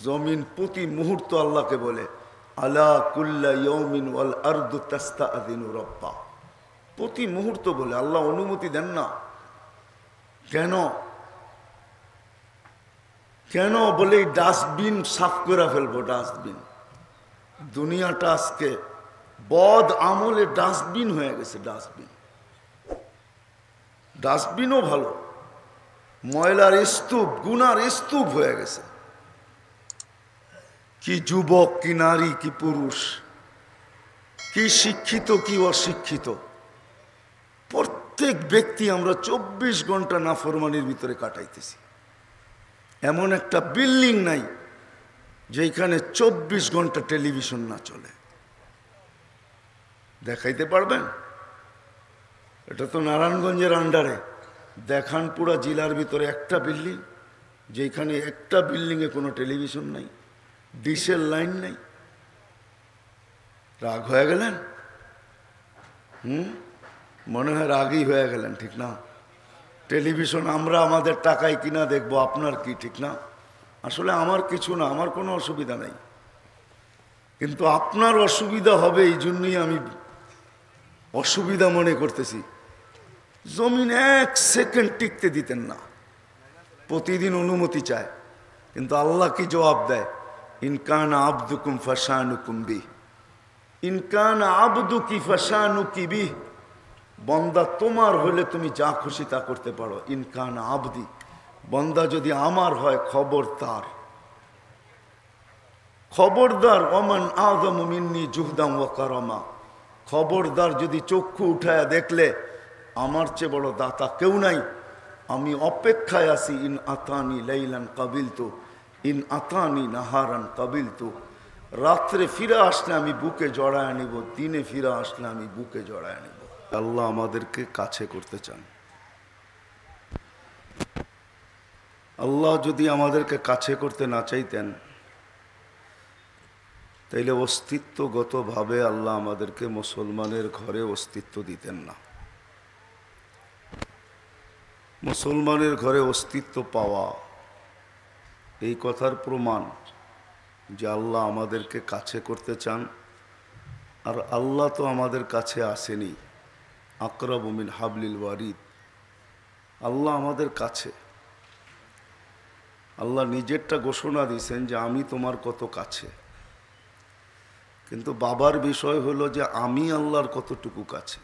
জমিন প্রতি মুহূর্ত আল্লাহকে বলে আলা কুল্লা ইয়াউমিন ওয়াল আরদু তাস্তাআযিনু রাব্বা। প্রতি মুহূর্ত বলে, আল্লাহ অনুমতি দেন না। কেন? কেন বলে এই ডাস্টবিন সাফ করে ফেলবো। ডাস্টবিন, দুনিয়াটা আজকে বদ আমলে ডাস্টবিন হয়ে গেছে। ডাস্টবিন, ডাস্টবিনও ভালো, ময়লার স্তূপ, গুনার স্তূপ হয়ে গেছে। কি যুবক, কি নারী, কি পুরুষ, কি শিক্ষিত, কি অশিক্ষিত, প্রত্যেক ব্যক্তি আমরা 24 ঘন্টা নাফরমানির ভিতরে কাটাইতেছি। এমন একটা বিল্ডিং নাই যেখানে 24 ঘন্টা টেলিভিশন না চলে। দেখাইতে পারবেন? এটা তো নারায়ণগঞ্জের আন্ডারে। দেখান পুরা জেলার ভিতরে একটা বিল্ডিং যেখানে একটা বিল্ডিংয়ে কোনো টেলিভিশন নাই, ডিশের লাইন নাই। রাগ হয়ে গেলেন? মনে হয় রাগই হয়ে গেলেন, ঠিক না? টেলিভিশন আমরা আমাদের টাকায় কিনা দেখবো, আপনার কি, ঠিক না? আসলে আমার কিছু না, আমার কোনো অসুবিধা নাই, কিন্তু আপনার অসুবিধা হবে এই জন্যই আমি অসুবিধা মনে করতেছি। জমিন 1 সেকেন্ড টিকতে দিতেন না, প্রতিদিন অনুমতি চায়। কিন্তু আল্লাহ কি জবাব দেয়? ইনকান আবদুকুম ফাশানুকুম বি, ইনকান আবদুকি ফাশানুকি বি। বন্দা তোমার হলে তুমি যা খুশি তা করতে পারো। ইনকান আবদি, বন্দা যদি আমার হয়, খবরদার, খবরদার। ওমান আযমু মিন্নি জুহদাম ওয়া কারামা, খবরদার। যদি চক্ষু উঠায়া দেখলে আমার চেয়ে বড় দাতা কেউ নাই, আমি অপেক্ষায় আছি। ইন আতানি লাইলান কাবিলতু, ইন আতানি নাহারান কাবিলতু। রাত্রে ফিরে আসলে আমি বুকে জড়ায় নিব, দিনে ফিরে আসলে আমি বুকে জড়ায় নিব। আল্লাহ আমাদেরকে কাছে করতে চান। আল্লাহ যদি আমাদেরকে কাছে করতে না চাইতেন, তাইলে অস্তিত্বগতভাবে আল্লাহ আমাদেরকে মুসলমানের ঘরে অস্তিত্ব দিতেন না। মুসলমানের ঘরে অস্তিত্ব পাওয়া এই কথার প্রমাণ যে আল্লাহ আমাদেরকে কাছে করতে চান। আর আল্লাহ তো আমাদের কাছে আসেনি, আকরাবু মিন হাবলিল ওয়ারিদ। আল্লাহ আমাদের কাছে। আল্লাহ নিজেরটা ঘোষণা দিয়েছেন যে আমি তোমার কত কাছে। কিন্তু বাবার বিষয় হলো যে আমি আল্লাহর কতটুকু কাছে।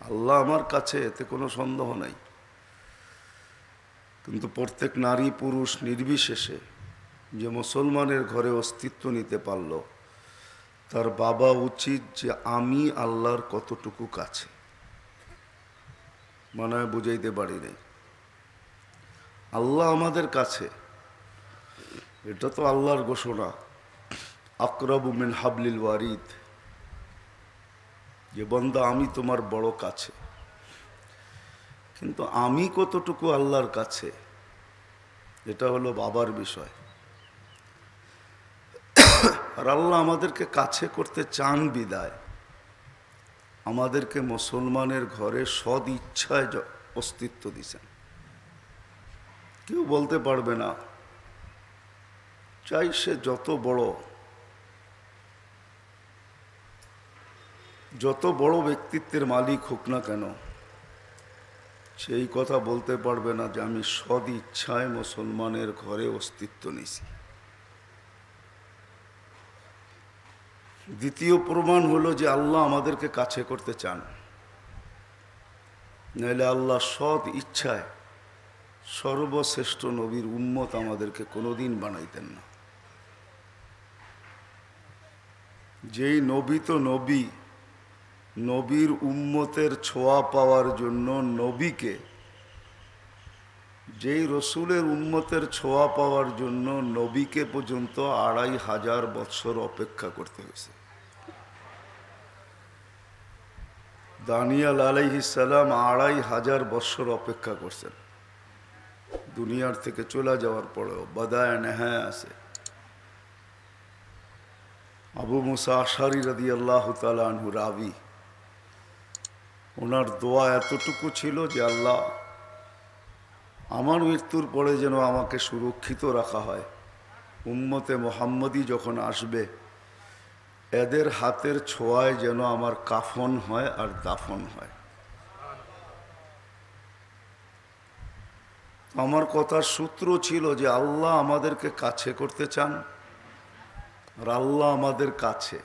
আল্লাহ আমার কাছে, এতে কোনো সন্দেহ নাই। কিন্তু প্রত্যেক নারী পুরুষ নির্বিশেষে যে মুসলমানের ঘরে অস্তিত্ব নিতে পারল, তার বাবা উচিত যে আমি আল্লাহর কতটুকু কাছে। মনে হয় বুঝাইতে পারি নাই। আল্লাহ আমাদের কাছে, এটা তো আল্লাহর ঘোষণা। আকরাবু মিন হাবলিল ওয়ারিদ, যে বন্দা আমি তোমার বড় কাছে। কিন্তু আমি কতটুকু আল্লাহর কাছে, এটা হলো বাবার বিষয়। আর আল্লাহ আমাদেরকে কাছে করতে চান বিদায় আমাদেরকে মুসলমানের ঘরে সদ ইচ্ছায় অস্তিত্ব দিয়েছেন। কেউ বলতে পারবে না, চাই সে যত বড় ব্যক্তিত্বের মালিক হোক না কেন, সেই কথা বলতে পারবে না যে আমি সদ ইচ্ছায় মুসলমানের ঘরে অস্তিত্ব নিছি। দ্বিতীয় প্রমাণ হলো যে আল্লাহ আমাদেরকে কাছে করতে চান, নাহলে আল্লাহ সৎ ইচ্ছায় সর্বশ্রেষ্ঠ নবীর উম্মত আমাদেরকে কোনোদিন বানাইতেন না। যেই নবী তো নবী, নবীর উম্মতের ছোঁয়া পাওয়ার জন্য নবীকে, যেই রসুলের উম্মতের ছোঁয়া পাওয়ার জন্য নবীকে পর্যন্ত 2500 বৎসর অপেক্ষা করতে হয়েছে। দানিয়াল আলাইহিস সালাম 2500 বৎসর অপেক্ষা করছেন দুনিয়ার থেকে চলে যাওয়ার পরেও। বাদায় নেহায় আছে। আবু মুসা আশারি রাদিয়াল্লাহু তাআলা আনহু রাবি, ওনার দোয়া এতটুকু ছিল যে আল্লাহ আমার মৃত্যুর পরে যেন আমাকে সুরক্ষিত রাখা হয়, উম্মতে মোহাম্মদী যখন আসবে এদের হাতের ছোঁয়ায় যেন আমার কাফন হয় আর দাফন হয়। আমার কথার সূত্র ছিল যে আল্লাহ আমাদেরকে কাছে করতে চান, আর আল্লাহ আমাদের কাছে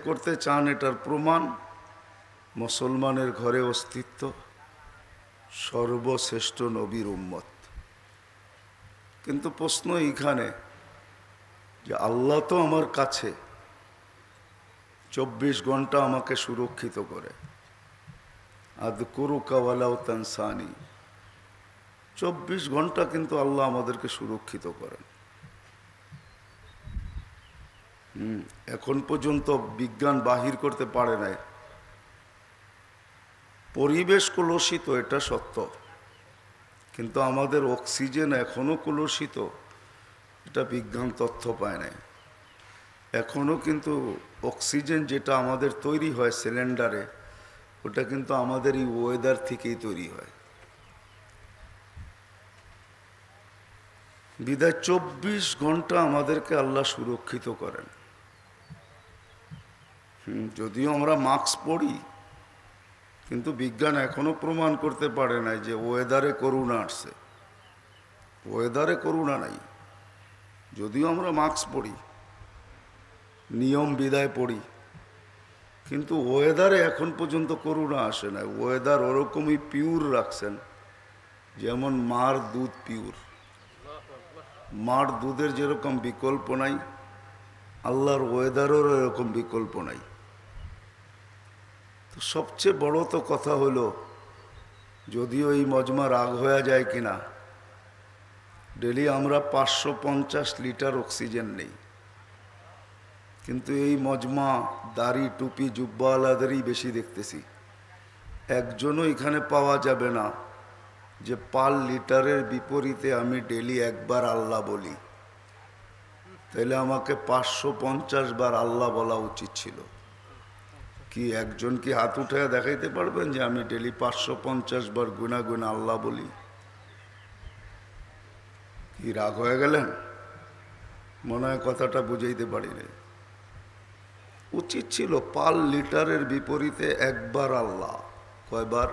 করতে চান। এটার প্রমাণ মুসলমানের ঘরে অস্তিত্ব, সর্বশ্রেষ্ঠ নবীর উম্মত। কিন্তু প্রশ্ন এইখানে যে আল্লাহ তো আমার কাছে, 24 ঘন্টা আমাকে সুরক্ষিত করে। আযকুরুকা ওয়ালাউ তানসানি, 24 ঘন্টা কিন্তু আল্লাহ আমাদেরকে সুরক্ষিত করেন। এখন পর্যন্ত বিজ্ঞান বাহির করতে পারে নাই। পরিবেশ কলুষিত, এটা সত্য, কিন্তু আমাদের অক্সিজেন এখনো কলুষিত, এটা বিজ্ঞান তথ্য পায় নাই। এখনো কিন্তু অক্সিজেন যেটা আমাদের তৈরি হয় সিলিন্ডারে, ওটা কিন্তু আমাদের এই ওয়েদার থেকেই তৈরি হয়। বিদায় 24 ঘন্টা আমাদেরকে আল্লাহ সুরক্ষিত করেন। যদিও আমরা মাস্ক পরি, কিন্তু বিজ্ঞান এখনো প্রমাণ করতে পারে নাই যে ওয়েদারে করোনা আসছে। ওয়েদারে করোনা নাই, যদিও আমরা মাস্ক পরি, নিয়ম বিদায় পড়ি, কিন্তু ওয়েদারে এখন পর্যন্ত করোনা আসে না। ওয়েদার ওরকমই পিওর রাখছেন, যেমন মার দুধ পিওর। মার দুধের যেরকম বিকল্প নাই, আল্লাহর ওয়েদারেরও এরকম বিকল্প নাই। তো সবচেয়ে বড় তো কথা হলো, যদিও এই মজমা রাগ হয়ে যায় কিনা, ডেলি আমরা 550 লিটার অক্সিজেন নেই, কিন্তু এই মজমা দাড়ি টুপি জুব্বাওয়ালাদেরই বেশি দেখতেছি। একজনও এখানে পাওয়া যাবে না যে পার লিটারের বিপরীতে আমি ডেলি একবার আল্লাহ বলি। তাহলে আমাকে 550 বার আল্লাহ বলা উচিত ছিল। কি একজন কি হাত উঠে দেখাইতে পারবেন যে আমি ডেলি 550 বার গুনা গুনা আল্লাহ বলি? কি রাগ হয়ে গেলেন? মনে হয় কথাটা বুঝাইতে পারি না। উচিত ছিল পার লিটারের বিপরীতে একবার আল্লাহ। কয়বার?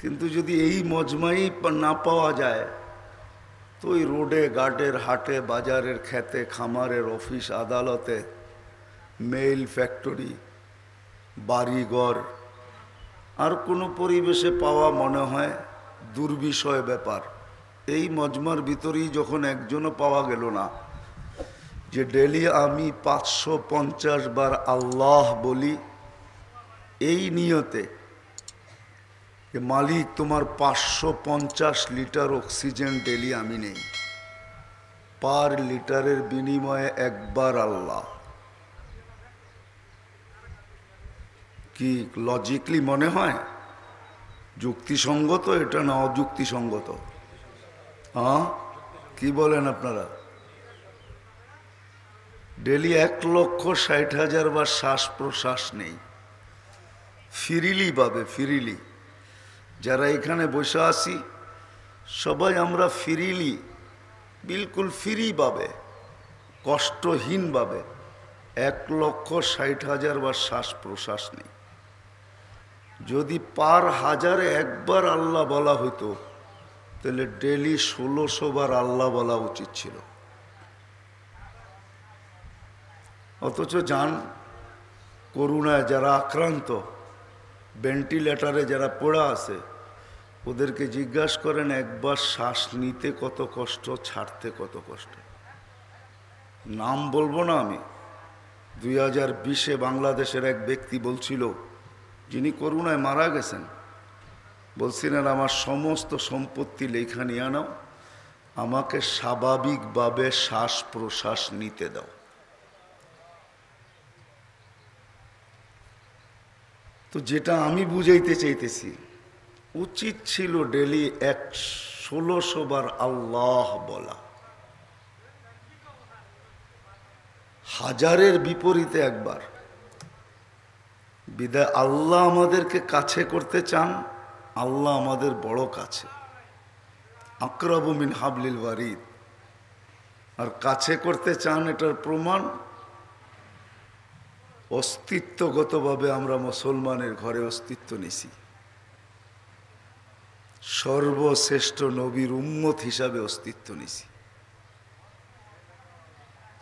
কিন্তু যদি এই মজমাই না পাওয়া যায়, তো ওই রোডে ঘাটের হাটে বাজারের খেতে খামারের অফিস আদালতে মেইল ফ্যাক্টরি বাড়িঘর আর কোনো পরিবেশে পাওয়া মনে হয় দুর্বিষয় ব্যাপার। এই মজমার ভিতরেই যখন একজনও পাওয়া গেল না যে ডেলি আমি 550 বার আল্লাহ বলি এই নিয়তে যে মালিক তোমার 550 লিটার অক্সিজেন ডেলি আমি নেই, পার লিটারের বিনিময়ে একবার আল্লাহ। কি লজিকলি মনে হয় যুক্তিসঙ্গত এটা না অযুক্তিসঙ্গত? হ্যাঁ, কি বলেন আপনারা? ডেলি 1,60,000 বার শ্বাস প্রশ্বাস নেই, ফ্রিলি পাবে, ফ্রিলি। যারা এখানে বসে আছি সবাই আমরা ফ্রিলি, বিলকুল ফ্রি পাবে, কষ্টহীন পাবে 1,60,000 বার শ্বাস প্রশ্বাস নেই। যদি পার হাজারে একবার আল্লাহ বলা হতো তাহলে ডেলি 1600 বার আল্লাহ বলা উচিত ছিল। অথচ যান করোনায় যারা আক্রান্ত, ভেন্টিলেটারে যারা পড়া আছে, ওদেরকে জিজ্ঞাসা করেন একবার শ্বাস নিতে কত কষ্ট, ছাড়তে কত কষ্ট। নাম বলবো না আমি। 2020-এ বাংলাদেশের এক ব্যক্তি বলছিল, যিনি করোনায় মারা গেছেন, বলছিলেন আমার সমস্ত সম্পত্তি লেখা নিয়ে আনাও, আমাকে স্বাভাবিকভাবে শ্বাস প্রশ্বাস নিতে দাও। তো যেটা আমি বুঝাইতে চাইতেছি, উচিত ছিল ডেলি 1600 বার আল্লাহ বলা, হাজারের বিপরীতে একবার। বিদায় আল্লাহ আমাদেরকে কাছে করতে চান, আল্লাহ আমাদের বড় কাছে। আকরাবু মিন হাবলিল ওয়ারিদ। আর কাছে করতে চান, এটার প্রমাণ অস্তিত্বগতভাবে আমরা মুসলমানের ঘরে অস্তিত্ব নিছি, সর্বশ্রেষ্ঠ নবীর উম্মত হিসাবে অস্তিত্ব নিছি।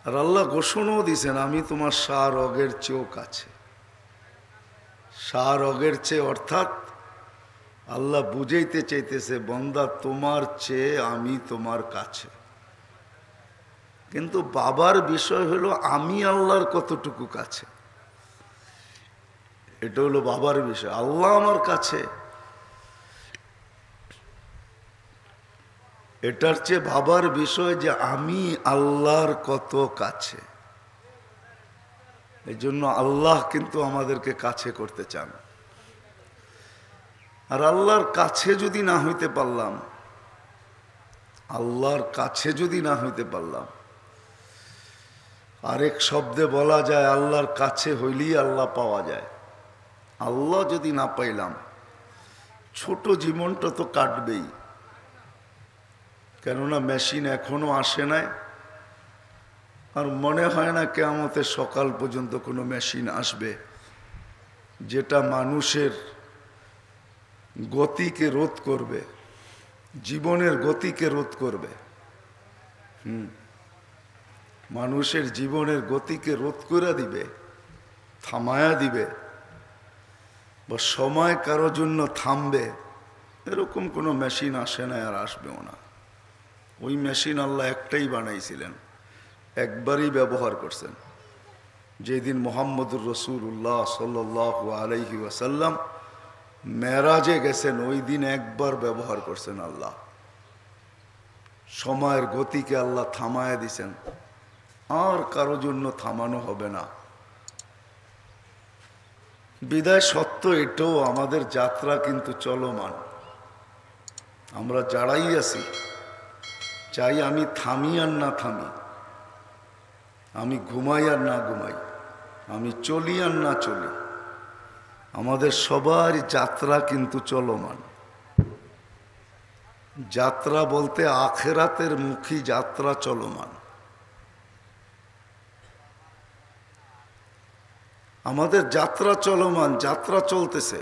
আর আল্লাহ ঘোষণাও দিয়েছেন, আমি তোমার শাহ রগের চেয়েও কাছে। শাহ রগের চেয়ে অর্থাৎ আল্লাহ বুঝাইতে চাইতেছে, বন্দা তোমার চেয়ে আমি তোমার কাছে। কিন্তু বাবার বিষয় হলো আমি আল্লাহর কতটুকু কাছে, এটা হলো বাবার বিষয়। আল্লাহ আমার কাছে, এটার চেয়ে বাবার বিষয় যে আমি আল্লাহর কত কাছে। এই জন্য আল্লাহ কিন্তু আমাদেরকে কাছে করতে চান। আর আল্লাহর কাছে যদি না হইতে পারলাম, আল্লাহর কাছে যদি না হইতে পারলাম, আরেক শব্দে বলা যায় আল্লাহর কাছে হইলেই আল্লাহ পাওয়া যায়। আল্লাহ যদি না পাইলাম, ছোট জীবনটা তো কাটবেই। কেননা মেশিন এখনো আসে নাই, আর মনে হয় না কিয়ামতের সকাল পর্যন্ত কোনো মেশিন আসবে যেটা মানুষের গতিকে রোধ করবে, জীবনের গতিকে রোধ করবে। মানুষের জীবনের গতিকে রোধ করে দিবে, থামায়া দিবে, বা সময় কারোর জন্য থামবে, এরকম কোনো মেশিন আসে না, আর আসবেও না। ওই মেশিন আল্লাহ একটাই বানাইছিলেন, একবারই ব্যবহার করছেন। যেদিন মুহাম্মদুর রাসূলুল্লাহ সাল্লাল্লাহু আলাইহি ওয়াসাল্লাম মেরাজে গেছেন, ওই দিন একবার ব্যবহার করছেন আল্লাহ। সময়ের গতিকে আল্লাহ থামায়া দিছেন, আর কারো জন্য থামানো হবে না। বিদায় সত্য এটাও, আমাদের যাত্রা কিন্তু চলমান। আমরা যারাই আছি, চাই আমি থামি আর না থামি, আমি ঘুমাই আর না ঘুমাই, আমি চলি আর না চলি, আমাদের সবার যাত্রা কিন্তু চলমান। যাত্রা বলতে আখেরাতের মুখী যাত্রা চলমান। আমাদের যাত্রা চলমান, যাত্রা চলতেছে,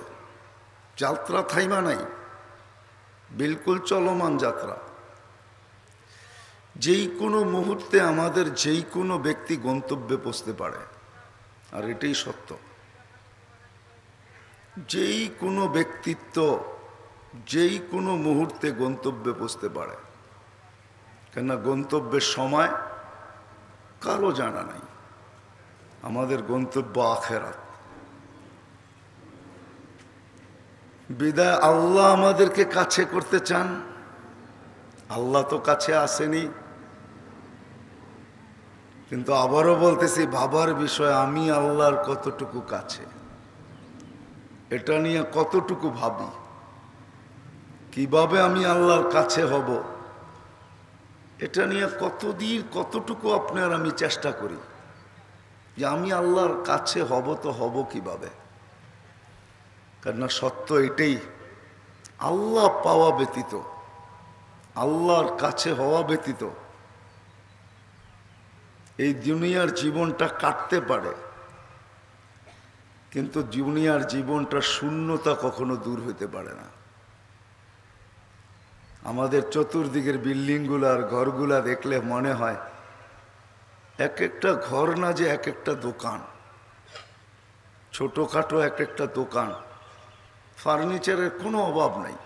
যাত্রা থাইমা নাই, বিলকুল চলমান যাত্রা। যেই কোনো মুহূর্তে আমাদের যেই কোনো ব্যক্তি গন্তব্যে পৌঁছতে পারে, আর এটাই সত্য। যেই কোনো ব্যক্তিত্ব যেই কোনো মুহূর্তে গন্তব্যে পৌঁছতে পারে, কেননা গন্তব্যের সময় কারো জানা নাই। আমাদের গন্তব্য আখেরাত। বিদায় আল্লাহ আমাদেরকে কাছে করতে চান। আল্লাহ তো কাছে আসেনি, কিন্তু আবারও বলতেছি, ভাবার বিষয় আমি আল্লাহর কতটুকু কাছে, এটা নিয়ে কতটুকু ভাবি, কিভাবে আমি আল্লাহর কাছে হব, এটা নিয়ে কতটুকু আপনার আমি চেষ্টা করি যে আমি আল্লাহর কাছে হব। তো হব কিভাবে? কেননা সত্য এটাই, আল্লাহ পাওয়া ব্যতীত, আল্লাহর কাছে হওয়া ব্যতীত এই দুনিয়ার জীবনটা কাটতে পারে, কিন্তু দুনিয়ার জীবনটা শূন্যতা কখনো দূর হতে পারে না। আমাদের চতুর্দিকের বিল্ডিংগুলো আর ঘরগুলা দেখলে মনে হয় এক একটা ঘর না যে এক একটা দোকান, ছোটোখাটো এক একটা দোকান। ফার্নিচারের কোনো অভাব নাই,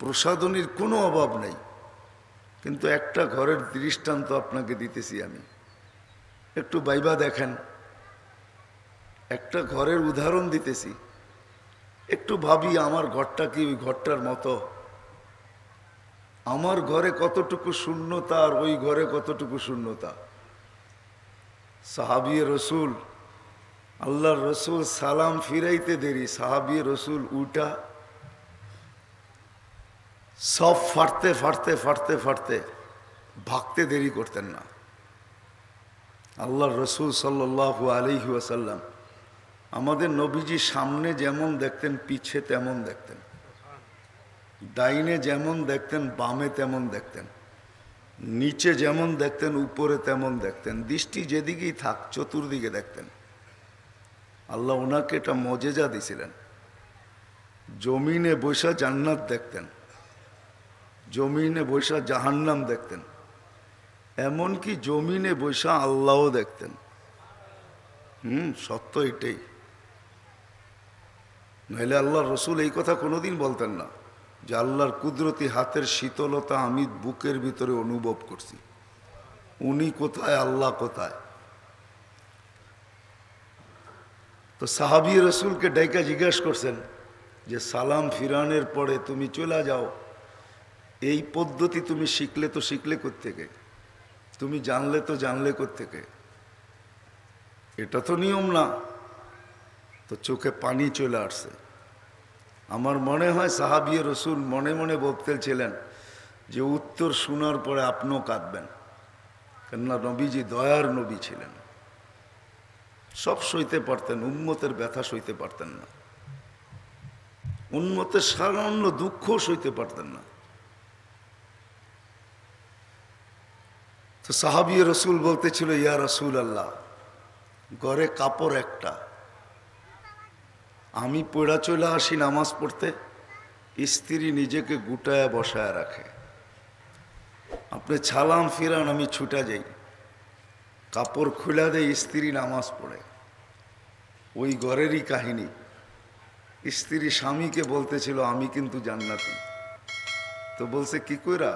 প্রসাধনীর কোনো অভাব নেই, কিন্তু একটা ঘরের দৃষ্টান্ত আপনাকে দিতেছি আমি, একটু বাইবা দেখেন। একটা ঘরের উদাহরণ দিতেছি, একটু ভাবি আমার ঘরটা কি ওই ঘরটার মতো? আমার ঘরে কতটুকু শূন্যতা আর ওই ঘরে কতটুকু শূন্যতা। সাহাবী রসুল, আল্লাহর রসুল সালাম ফিরাইতে দেরি, সাহাবী রসুল উঠা সব ফাটতে ফাটতে ফাটতে ফাটতে ভাগতে দেরি করতেন না। আল্লাহর রসুল সাল্লাল্লাহু আলাইহি ওয়াসাল্লাম আমাদের নবীজি সামনে যেমন দেখতেন, পিছে তেমন দেখতেন। ডাইনে যেমন দেখতেন বামে তেমন দেখতেন, নিচে যেমন দেখতেন উপরে তেমন দেখতেন, দৃষ্টি যেদিকেই থাক চতুর্দিকে দেখতেন। আল্লাহ ওনাকে এটা মজেজা দিছিলেন। জমিনে বৈশা জান্নাত দেখতেন, জমিনে বৈশা জাহান্নাম দেখতেন, এমনকি জমিনে বৈশা আল্লাহও দেখতেন। সত্য এটাই, নইলে আল্লাহর রসুল এই কথা কোনোদিন বলতেন না যে আল্লাহর কুদরতি হাতের শীতলতা আমি বুকের ভিতরে অনুভব করছি। উনি কোথায়, আল্লাহ কোথায়? তো সাহাবী রসুলকে ডাইকা জিজ্ঞাসা করছেন যে সালাম ফিরানের পরে তুমি চলে যাও, এই পদ্ধতি তুমি শিখলে তো শিখলে কোত্থেকে, তুমি জানলে তো জানলে কোত্থেকে, এটা তো নিয়ম না। তো চোখে পানি চলে আসছে। আমার মনে হয় সাহাবী রসুল মনে মনে বলতেছিলেন যে উত্তর শোনার পরে আপনিও কাঁদবেন, কেননা নবীজি দয়ার নবী ছিলেন, সব সইতে পারতেন, উম্মতের ব্যথা সইতে পারতেন না, উম্মতের সামান্য দুঃখ সইতে পারতেন না। তো সাহাবী রসুল বলতেছিল, ইয়া রাসূল আল্লাহ, ঘরে কাপড় একটা, আমি পড়া চলে আসি নামাজ পড়তে, স্ত্রী নিজেকে গুটায় বসায় রাখে, আপনি ছালাম ফিরান, আমি ছুটা যাই, কাপড় খুলে দেয়, স্ত্রী নামাজ পড়ে। ওই ঘরেরই কাহিনী, স্ত্রী স্বামীকে বলতেছিল আমি কিন্তু জান্নাতি। তো বলছে কি কইরা?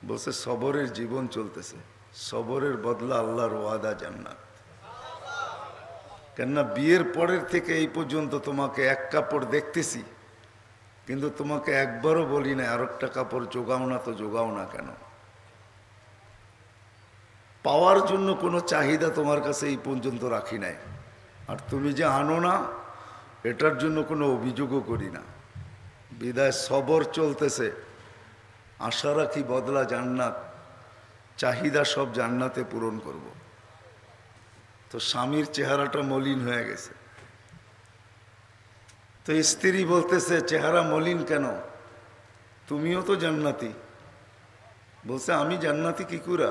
বলছে সবরের জীবন চলতেছে, সবরের বদলা আল্লাহর ওয়াদা জান্নাত। কেননা বিয়ের পরের থেকে এই পর্যন্ত তোমাকে এক কাপড় দেখতেছি, কিন্তু তোমাকে একবারও বলি না আর একটা কাপড় জোগাও না, তো জোগাও না কেন? পাওয়ার জন্য কোনো চাহিদা তোমার কাছে এই পর্যন্ত রাখি নাই, আর তুমি যে আনো না এটার জন্য কোনো অভিযোগও করি না। বিদায় সবর চলতেছে, আশা রাখি বদলা জান্নাত, চাহিদা সব জান্নাতে পূরণ করব। তো স্বামীর চেহারাটা মলিন হয়ে গেছে। তো স্ত্রী বলতেছে চেহারা মলিন কেন, তুমিও তো জান্নাতি। বলছে আমি জান্নাতি কি করে?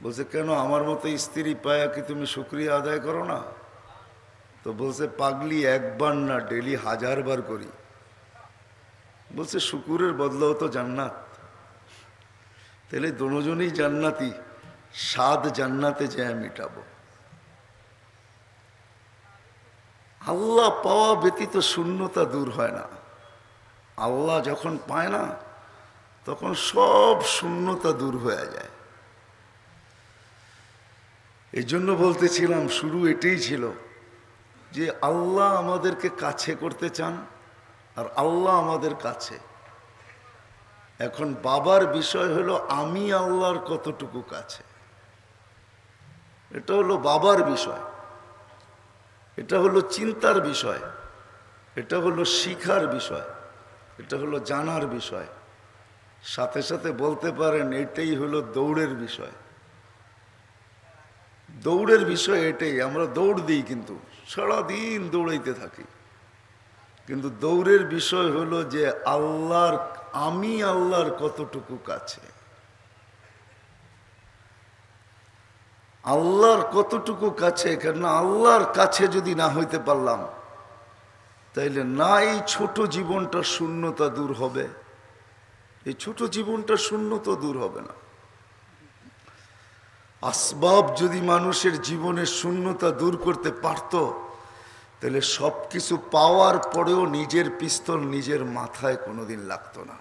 বলছে কেন, আমার মতো স্ত্রী পায়া কি তুমি শুকরিয়া আদায় করো না? তো বলছে পাগলি, একবার না ডেলি 1000 বার করি। বলছে শুকুরের বদলাও তো জান্নাত। তাহলে দুজনেই জান্নাতি, স্বাদ জান্নাতে যায় মিটাবো। আল্লাহ পাওয়া ব্যতীত শূন্যতা দূর হয় না। আল্লাহ যখন পায় না তখন সব শূন্যতা দূর হয়ে যায়। এই জন্য বলতেছিলাম শুরু এটাই ছিল যে আল্লাহ আমাদেরকে কাছে করতে চান, আর আল্লাহ আমাদের কাছে। এখন বাবার বিষয় হলো আমি আল্লাহর কতটুকু কাছে, এটা হলো বাবার বিষয়, এটা হলো চিন্তার বিষয়, এটা হলো শিখার বিষয়, এটা হলো জানার বিষয়। সাথে সাথে বলতে পারেন এটাই হলো দৌড়ের বিষয়। দৌড়ের বিষয় এটাই, আমরা দৌড় দিই কিন্তু সারাদিন দৌড়াইতে থাকি, কিন্তু দৌড়ের বিষয় হলো যে আল্লাহর, আমি আল্লাহর কতটুকু কাছে, আল্লাহর কতটুকু কাছে। কেন আল্লাহর কাছে যদি না হইতে পারলাম তাইলে না এই ছোট জীবনটা শূন্যতা দূর হবে, এই ছোট জীবনটা শূন্যতা দূর হবে না। আসবাব যদি মানুষের জীবনের শূন্যতা দূর করতে পারত তাহলে সব কিছু পাওয়ার পরেও নিজের পিস্তল নিজের মাথায় কোনোদিন লাগতো না।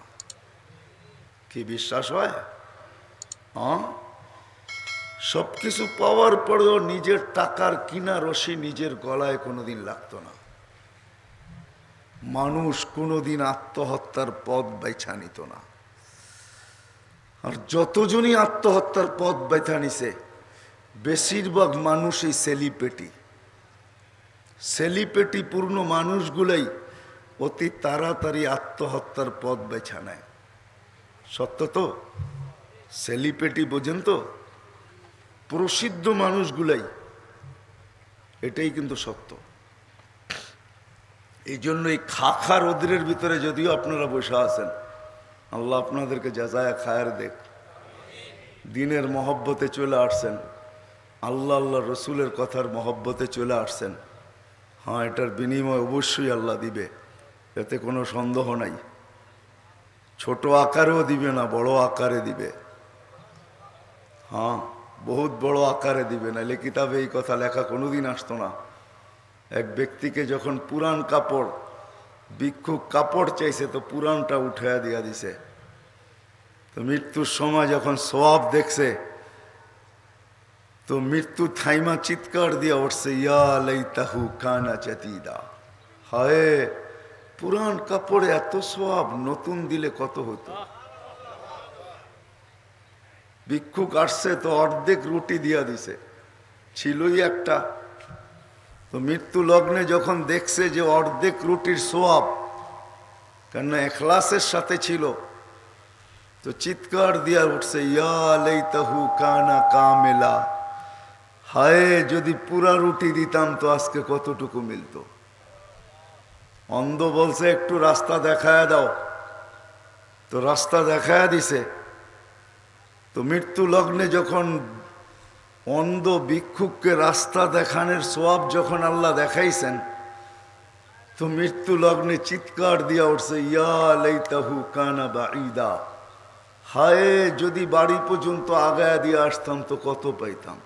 কি বিশ্বাস হয়? সব কিছু পাওয়ার পরেও নিজের টাকার কিনা রশি নিজের গলায় কোনোদিন লাগতো না। মানুষ কোনোদিন আত্মহত্যার পথ বেছা নিত না। আর যতজনই আত্মহত্যার পথ বেছা নিছে বেশিরভাগ মানুষই সেলিপেটি পূর্ণ মানুষগুলাই অতি তাড়াতাড়ি আত্মহত্যার পথ বেছা নেয়। সত্য তো? সেলিপেটি বোঝেন তো? প্রসিদ্ধ মানুষগুলাই, এটাই কিন্তু সত্য। এই জন্য এই খাখা রোদ্রের ভিতরে যদিও আপনারা বসে আছেন, আল্লাহ আপনাদেরকে জাযায়ে খায়ের দেখ। দিনের মহব্বতে চলে আসছেন, আল্লাহ আল্লাহ রসুলের কথার মহব্বতে চলে আসছেন। হ্যাঁ, এটার বিনিময় অবশ্যই আল্লাহ দিবে, এতে কোনো সন্দেহ নাই। ছোট আকারেও দিবে না, বড় আকারে দিবে। হ্যাঁ, বহুত বড় আকারে দিবে, নাহলে কিতাবে এই কথা লেখা কোনোদিন আসতো না। এক ব্যক্তিকে যখন পুরান কাপড়, ভিক্ষুক কাপড় চাইছে, তো পুরানটা উঠাইয়া দিয়া দিছে। তো মৃত্যুর সময় যখন সওয়াব দেখছে, তো মৃত্যু থাইমা চিৎকার দিয়া উঠছে, ইয়া লাইতাহু কানা জাদিদা। হায়, পুরান কাপড়ে এত সওয়াব, নতুন দিলে কত হতো। ভিক্ষুক আসছে, তো অর্ধেক রুটি দিয়া দিছে, ছিলই একটা। তো মৃত্যু লগ্নে যখন দেখছে যে অর্ধেক রুটির সওয়াব, কেননা ইখলাসের সাথে ছিল, তো চিৎকার দিয়া উঠছে, ইয়া লাইতাহু কানা কামিলা। হায়, যদি পুরা রুটি দিতাম তো আজকে কতটুকু মিলতো। অন্ধ বলছে একটু রাস্তা দেখায়া দাও, তো রাস্তা দেখায়া দিছে। তো মৃত্যু লগ্নে যখন অন্ধ ভিক্ষুককে রাস্তা দেখানোর সওয়াব যখন আল্লাহ দেখাইছেন, তো মৃত্যু লগ্নে চিৎকার দিয়া উঠছে, ইয়া লাইতাহু কানা বাঈদা। হায়, যদি বাড়ি পর্যন্ত আগায়া দিয়ে আসতাম তো কত পাইতাম।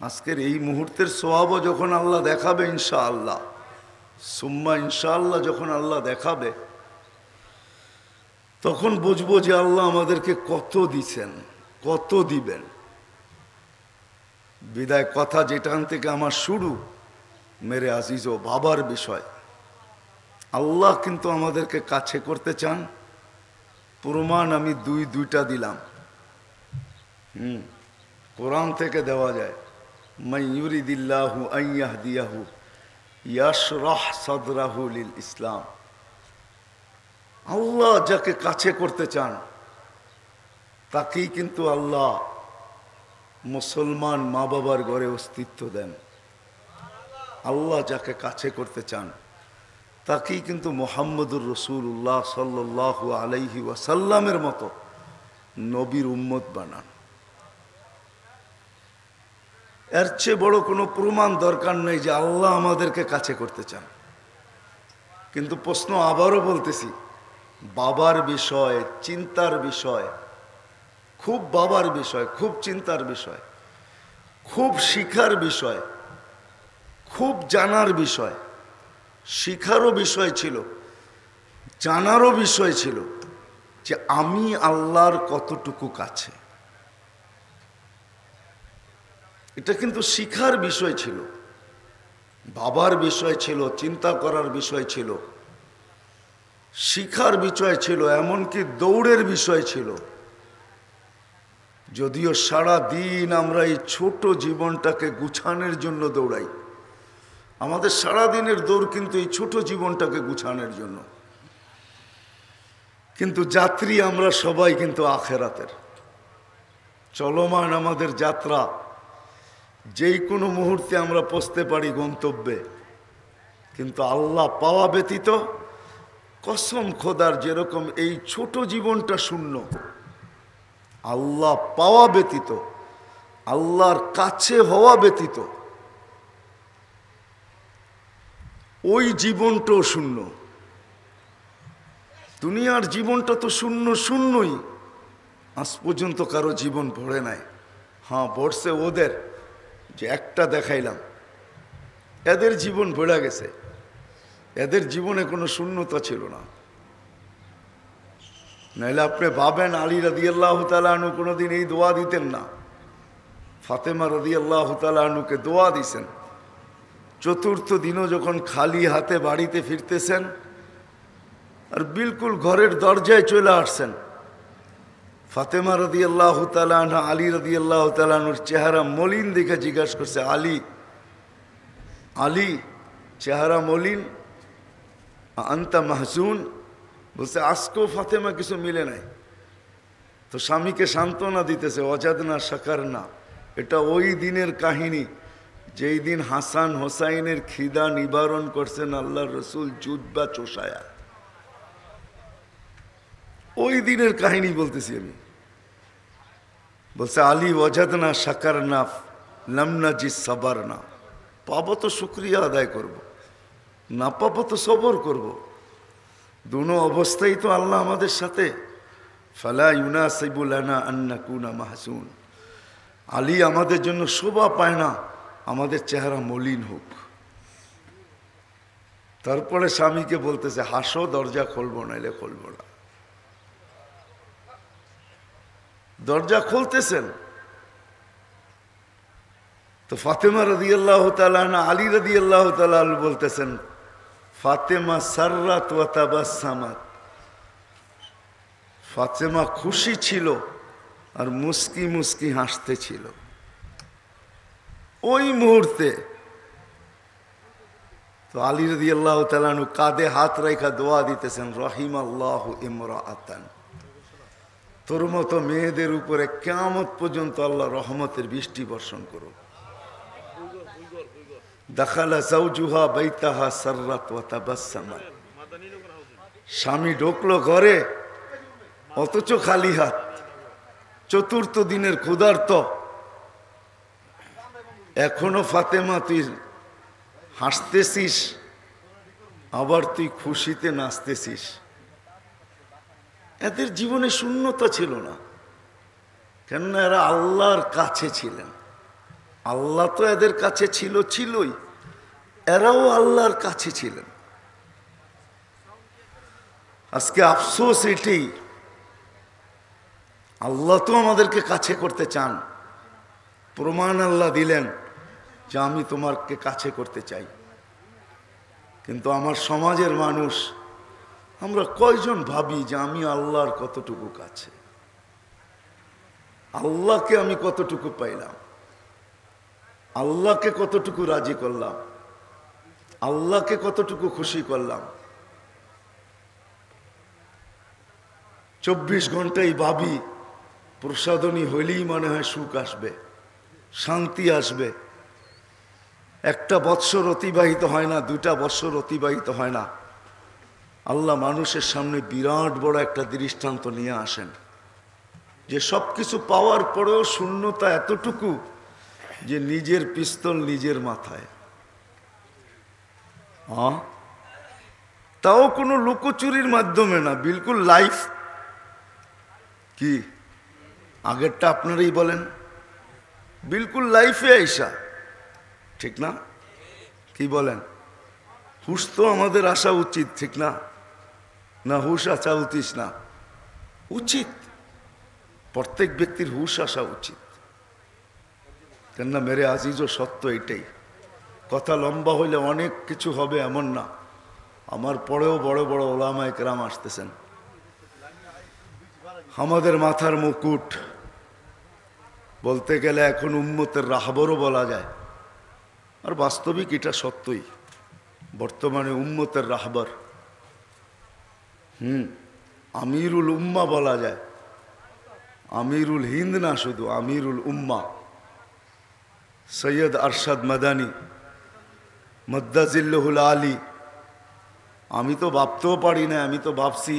আজকের এই মুহূর্তের সওয়াবও যখন আল্লাহ দেখাবে ইনশাআল্লাহ, সুম্মা ইনশাআল্লাহ যখন আল্লাহ দেখাবে, তখন বুঝবো যে আল্লাহ আমাদেরকে কত দিছেন, কত দিবেন। বিদায় কথা যেটান থেকে আমার শুরু, মেরে আজিজ ও বাবার বিষয়। আল্লাহ কিন্তু আমাদেরকে কাছে করতে চান। প্রমাণ আমি দুইটা দিলাম। কোরআন থেকে দেওয়া যায়, মান ইউরিদিল্লাহু আন ইয়াহদিয়াহু ইয়াশরাহ সাদরাহু লিল ইসলাম। আল্লাহ যাকে কাছে করতে চান, তাকেই কিন্তু আল্লাহ মুসলমান মা বাবার ঘরে অস্তিত্ব দেন। আল্লাহ যাকে কাছে করতে চান, তাকেই কিন্তু মুহাম্মদুর রাসূলুল্লাহ সাল্লাল্লাহু আলাইহি ওয়াসাল্লামের মতো নবীর উম্মত বানান। এর চেয়ে বড় কোনো প্রমাণ দরকার নেই যে আল্লাহ আমাদেরকে কাছে করতে চান। কিন্তু প্রশ্ন আবারও বলতেছি, বাবার বিষয়, চিন্তার বিষয়, খুব বাবার বিষয়, খুব চিন্তার বিষয়, খুব শিখার বিষয়, খুব জানার বিষয়। শিখারও বিষয় ছিল, জানারও বিষয় ছিল যে আমি আল্লাহর কতটুকু কাছে। এটা কিন্তু শিখার বিষয় ছিল, বাবার বিষয় ছিল, চিন্তা করার বিষয় ছিল, শিখার বিষয় ছিল, এমনকি দৌড়ের বিষয় ছিল। যদিও সারা দিন আমরা এই ছোট জীবনটাকে গুছানোর জন্য দৌড়াই, আমাদের সারা দিনের দৌড় কিন্তু এই ছোট জীবনটাকে গুছানোর জন্য। কিন্তু যাত্রী আমরা সবাই কিন্তু আখেরাতের। চলমান আমাদের যাত্রা, যেই কোনো মুহূর্তে আমরা পৌঁছতে পারি গন্তব্যে, কিন্তু আল্লাহ পাওয়া ব্যতীত, কসম খোদার, যেরকম এই ছোট জীবনটা শূন্য, আল্লাহ পাওয়া ব্যতীত, আল্লাহর কাছে হওয়া ব্যতীত ওই জীবনটাও শূন্য। দুনিয়ার জীবনটা তো শূন্য, শূন্যই। আজ পর্যন্ত কারো জীবন ভরে নাই। হ্যাঁ, ভরছে ওদের, যে একটা দেখাইলাম, এদের জীবন ভরে গেছে। এদের জীবনে কোনো শূন্যতা ছিল না। নাইলে আপনি ভাবেন আলী রাদিয়াল্লাহু তাআলা আনহু কোনোদিন এই দোয়া দিতেন না। ফাতেমা রাদিয়াল্লাহু তাআলা আনহুকে দোয়া দিছেন। চতুর্থ দিনও যখন খালি হাতে বাড়িতে ফিরতেছেন, আর বিলকুল ঘরের দরজায় চলে আসছেন, ফাতেমা রাদিয়াল্লাহু তাআলা আনহা আলী রাদিয়াল্লাহু তাআলা আনহুর চেহারা মলিন দেখে জিজ্ঞাসা করছে, আলী, আলী, চেহারা মলিন, আনতা মাহজুন? বলছে আজকেও ফাতেমা কিছু মিলে নাই। তো স্বামীকে সান্ত্বনা দিতেছে, অজাদনা শাকারনা। এটা ওই দিনের কাহিনী যেই দিন হাসান হোসাইনের খিদা নিবারণ করছেন আল্লাহ রসুল জুব্বা চোষায়া, ওই দিনের কাহিনী বলতেছি আমি। বলছে আলী ওয়াজাদনা শাকারনা লামনা জি সাবার না, পাবো তো শুক্রিয়া আদায় করব, না পাবো তো সবর করব। দুনো অবস্থায় তো আল্লাহ আমাদের সাথে। ফালা ইউনাসিবু লানা আন নাকুনা মাহসুন, আলী আমাদের জন্য শোভা পায় না আমাদের চেহারা মলিন হোক। তারপরে স্বামীকে বলতেছে হাসো, দরজা খুলবো নাইলে খুলবো না। দরজা খুলতেছেন তো ফাতেমা রাদিয়াল্লাহু তাআলা আনহা, আলী রাদিয়াল্লাহু তাআলা বলতেছেন ফাতেমা সাররাত ওয়া তাবাসসামাত, ফাতেমা খুশি ছিল আর মুস্কি মুস্কি হাসতে ছিল। ওই মুহূর্তে তো আলী রাদিয়াল্লাহু তাআলা আনহু কাঁধে হাত রেখা দোয়া দিতেছেন রাহিমাল্লাহু ইমরাআতান, তোর মতো মেয়েদের উপরে কিয়ামত পর্যন্ত আল্লাহ রহমতের বৃষ্টি বর্ষণ করুন। দাখালা যাওজুহা বাইতাহা সাররাত ওয়া তাবাসসামাত, স্বামী ঢুকলো ঘরে অথচ খালি হাত, চতুর্থ দিনের ক্ষুধার্ত। এখনো ফাতেমা তুই হাসতেছিস, আবার তুই খুশিতে নাচতেছিস। এদের জীবনে শূন্যতা ছিল না, কেননা এরা আল্লাহর কাছে ছিলেন। আল্লাহ তো এদের কাছে ছিলই, এরাও আল্লাহর কাছে ছিলেন। আজকে আফসোস এটাই, আল্লাহ তো আমাদেরকে কাছে করতে চান, প্রমাণ আল্লাহ দিলেন যে আমি তোমাকে কাছে করতে চাই। কিন্তু আমার সমাজের মানুষ আমরা কয়জন ভাবি যে আমি আল্লাহর কতটুকু কাছে, আল্লাহকে আমি কতটুকু পাইলাম, আল্লাহকে কতটুকু রাজি করলাম, আল্লাহকে কতটুকু খুশি করলাম। 24 ঘন্টাই ভাবি প্রসাদনী হইলেই মনে হয় সুখ আসবে, শান্তি আসবে। একটা বৎসর অতিবাহিত হয় না, 2টা বৎসর অতিবাহিত হয় না, আল্লাহ মানুষের সামনে বিরাট বড় একটা দৃষ্টান্ত নিয়ে আসেন যে সব কিছু পাওয়ার পরেও শূন্যতা এতটুকু যে নিজের পিস্তল নিজের মাথায়। তাও কোনো লুকোচুরির মাধ্যমে না, বিলকুল লাইফ। কি আগেরটা আপনারাই বলেন, বিলকুল লাইফে আইসা, ঠিক না? কি বলেন? হুশ তো আমাদের আসা উচিত, ঠিক না? না হুশ আসা উচিত না? উচিত, প্রত্যেক ব্যক্তির হুশ আসা উচিত। কেননা মেরে আজিজ ও সত্য এটাই। কথা লম্বা হইলে অনেক কিছু হবে এমন না, আমার পরেও বড় বড় ওলামায়ে কেরাম আসতেছেন। আমাদের মাথার মুকুট বলতে গেলে এখন উম্মতের রাহবরও বলা যায়, আর বাস্তবিক এটা সত্যই। বর্তমানে উম্মতের রাহবর, আমিরুল উম্মা বলা যায়, আমিরুল হিন্দ না, শুধু আমিরুল উম্মা সৈয়দ আরশাদ মাদানী মদ্দাজিল্লুল আলী। আমি তো ভাবতেও পারি না, আমি তো ভাবছি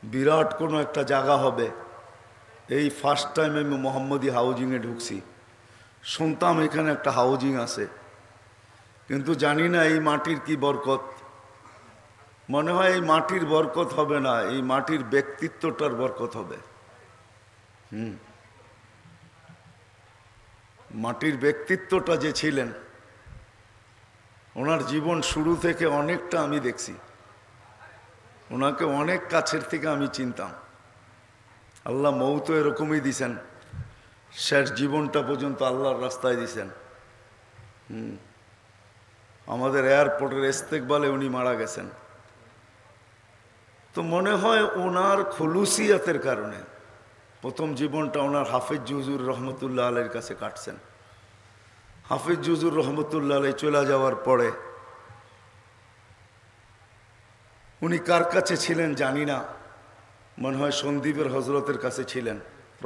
বিরাট কোনো একটা জায়গা হবে। এই ফার্স্ট টাইম আমি মোহাম্মদী হাউজিংয়ে ঢুকছি, শুনতাম এখানে একটা হাউজিং আছে, কিন্তু জানি না এই মাটির কি বরকত। মনে হয় এই মাটির বরকত হবে না, এই মাটির ব্যক্তিত্বটার বরকত হবে। মাটির ব্যক্তিত্বটা যে ছিলেন, ওনার জীবন শুরু থেকে অনেকটা আমি দেখছি, ওনাকে অনেক কাছের থেকে আমি চিনতাম। আল্লাহ মৌত এরকমই দিছেন, শেষ জীবনটা পর্যন্ত আল্লাহর রাস্তায় দিছেন। আমাদের এয়ারপোর্টের ইস্তেকবালে উনি মারা গেছেন। তো মনে হয় ওনার খুলুসিয়াতের কারণে প্রথম জীবনটা ওনার হাফিজ হুজুর রহমতুল্লাহ আলাইহির কাছে কাটছেন। হাফিজ হুজুর রহমতুল্লাহ আলাই চলে যাওয়ার পরে উনি কার কাছে ছিলেন জানি না, মনে হয় সন্দীপের হজরতের কাছে ছিলেন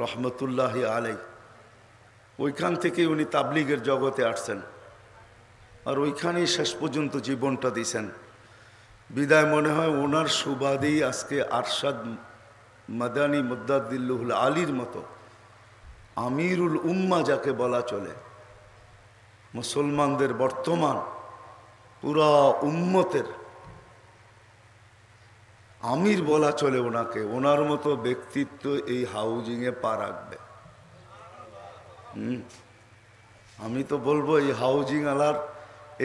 রহমতুল্লাহ আলাই। ওইখান থেকে উনি তাবলিগের জগতে আসছেন। আর ওইখানেই শেষ পর্যন্ত জীবনটা দিয়েছেন। বিদায় মনে হয় ওনার সুবাদেই আজকে আরশাদ মাদানী মুদ্দাদিল্লুহুল আলীর মতো আমিরুল উম্মা যাকে বলা চলে, মুসলমানদের বর্তমান পুরা উম্মতের আমির বলা চলে ওনাকে, ওনার মতো ব্যক্তিত্ব এই হাউজিংয়ে পা রাখবে। আমি তো বলবো এই হাউজিং আলার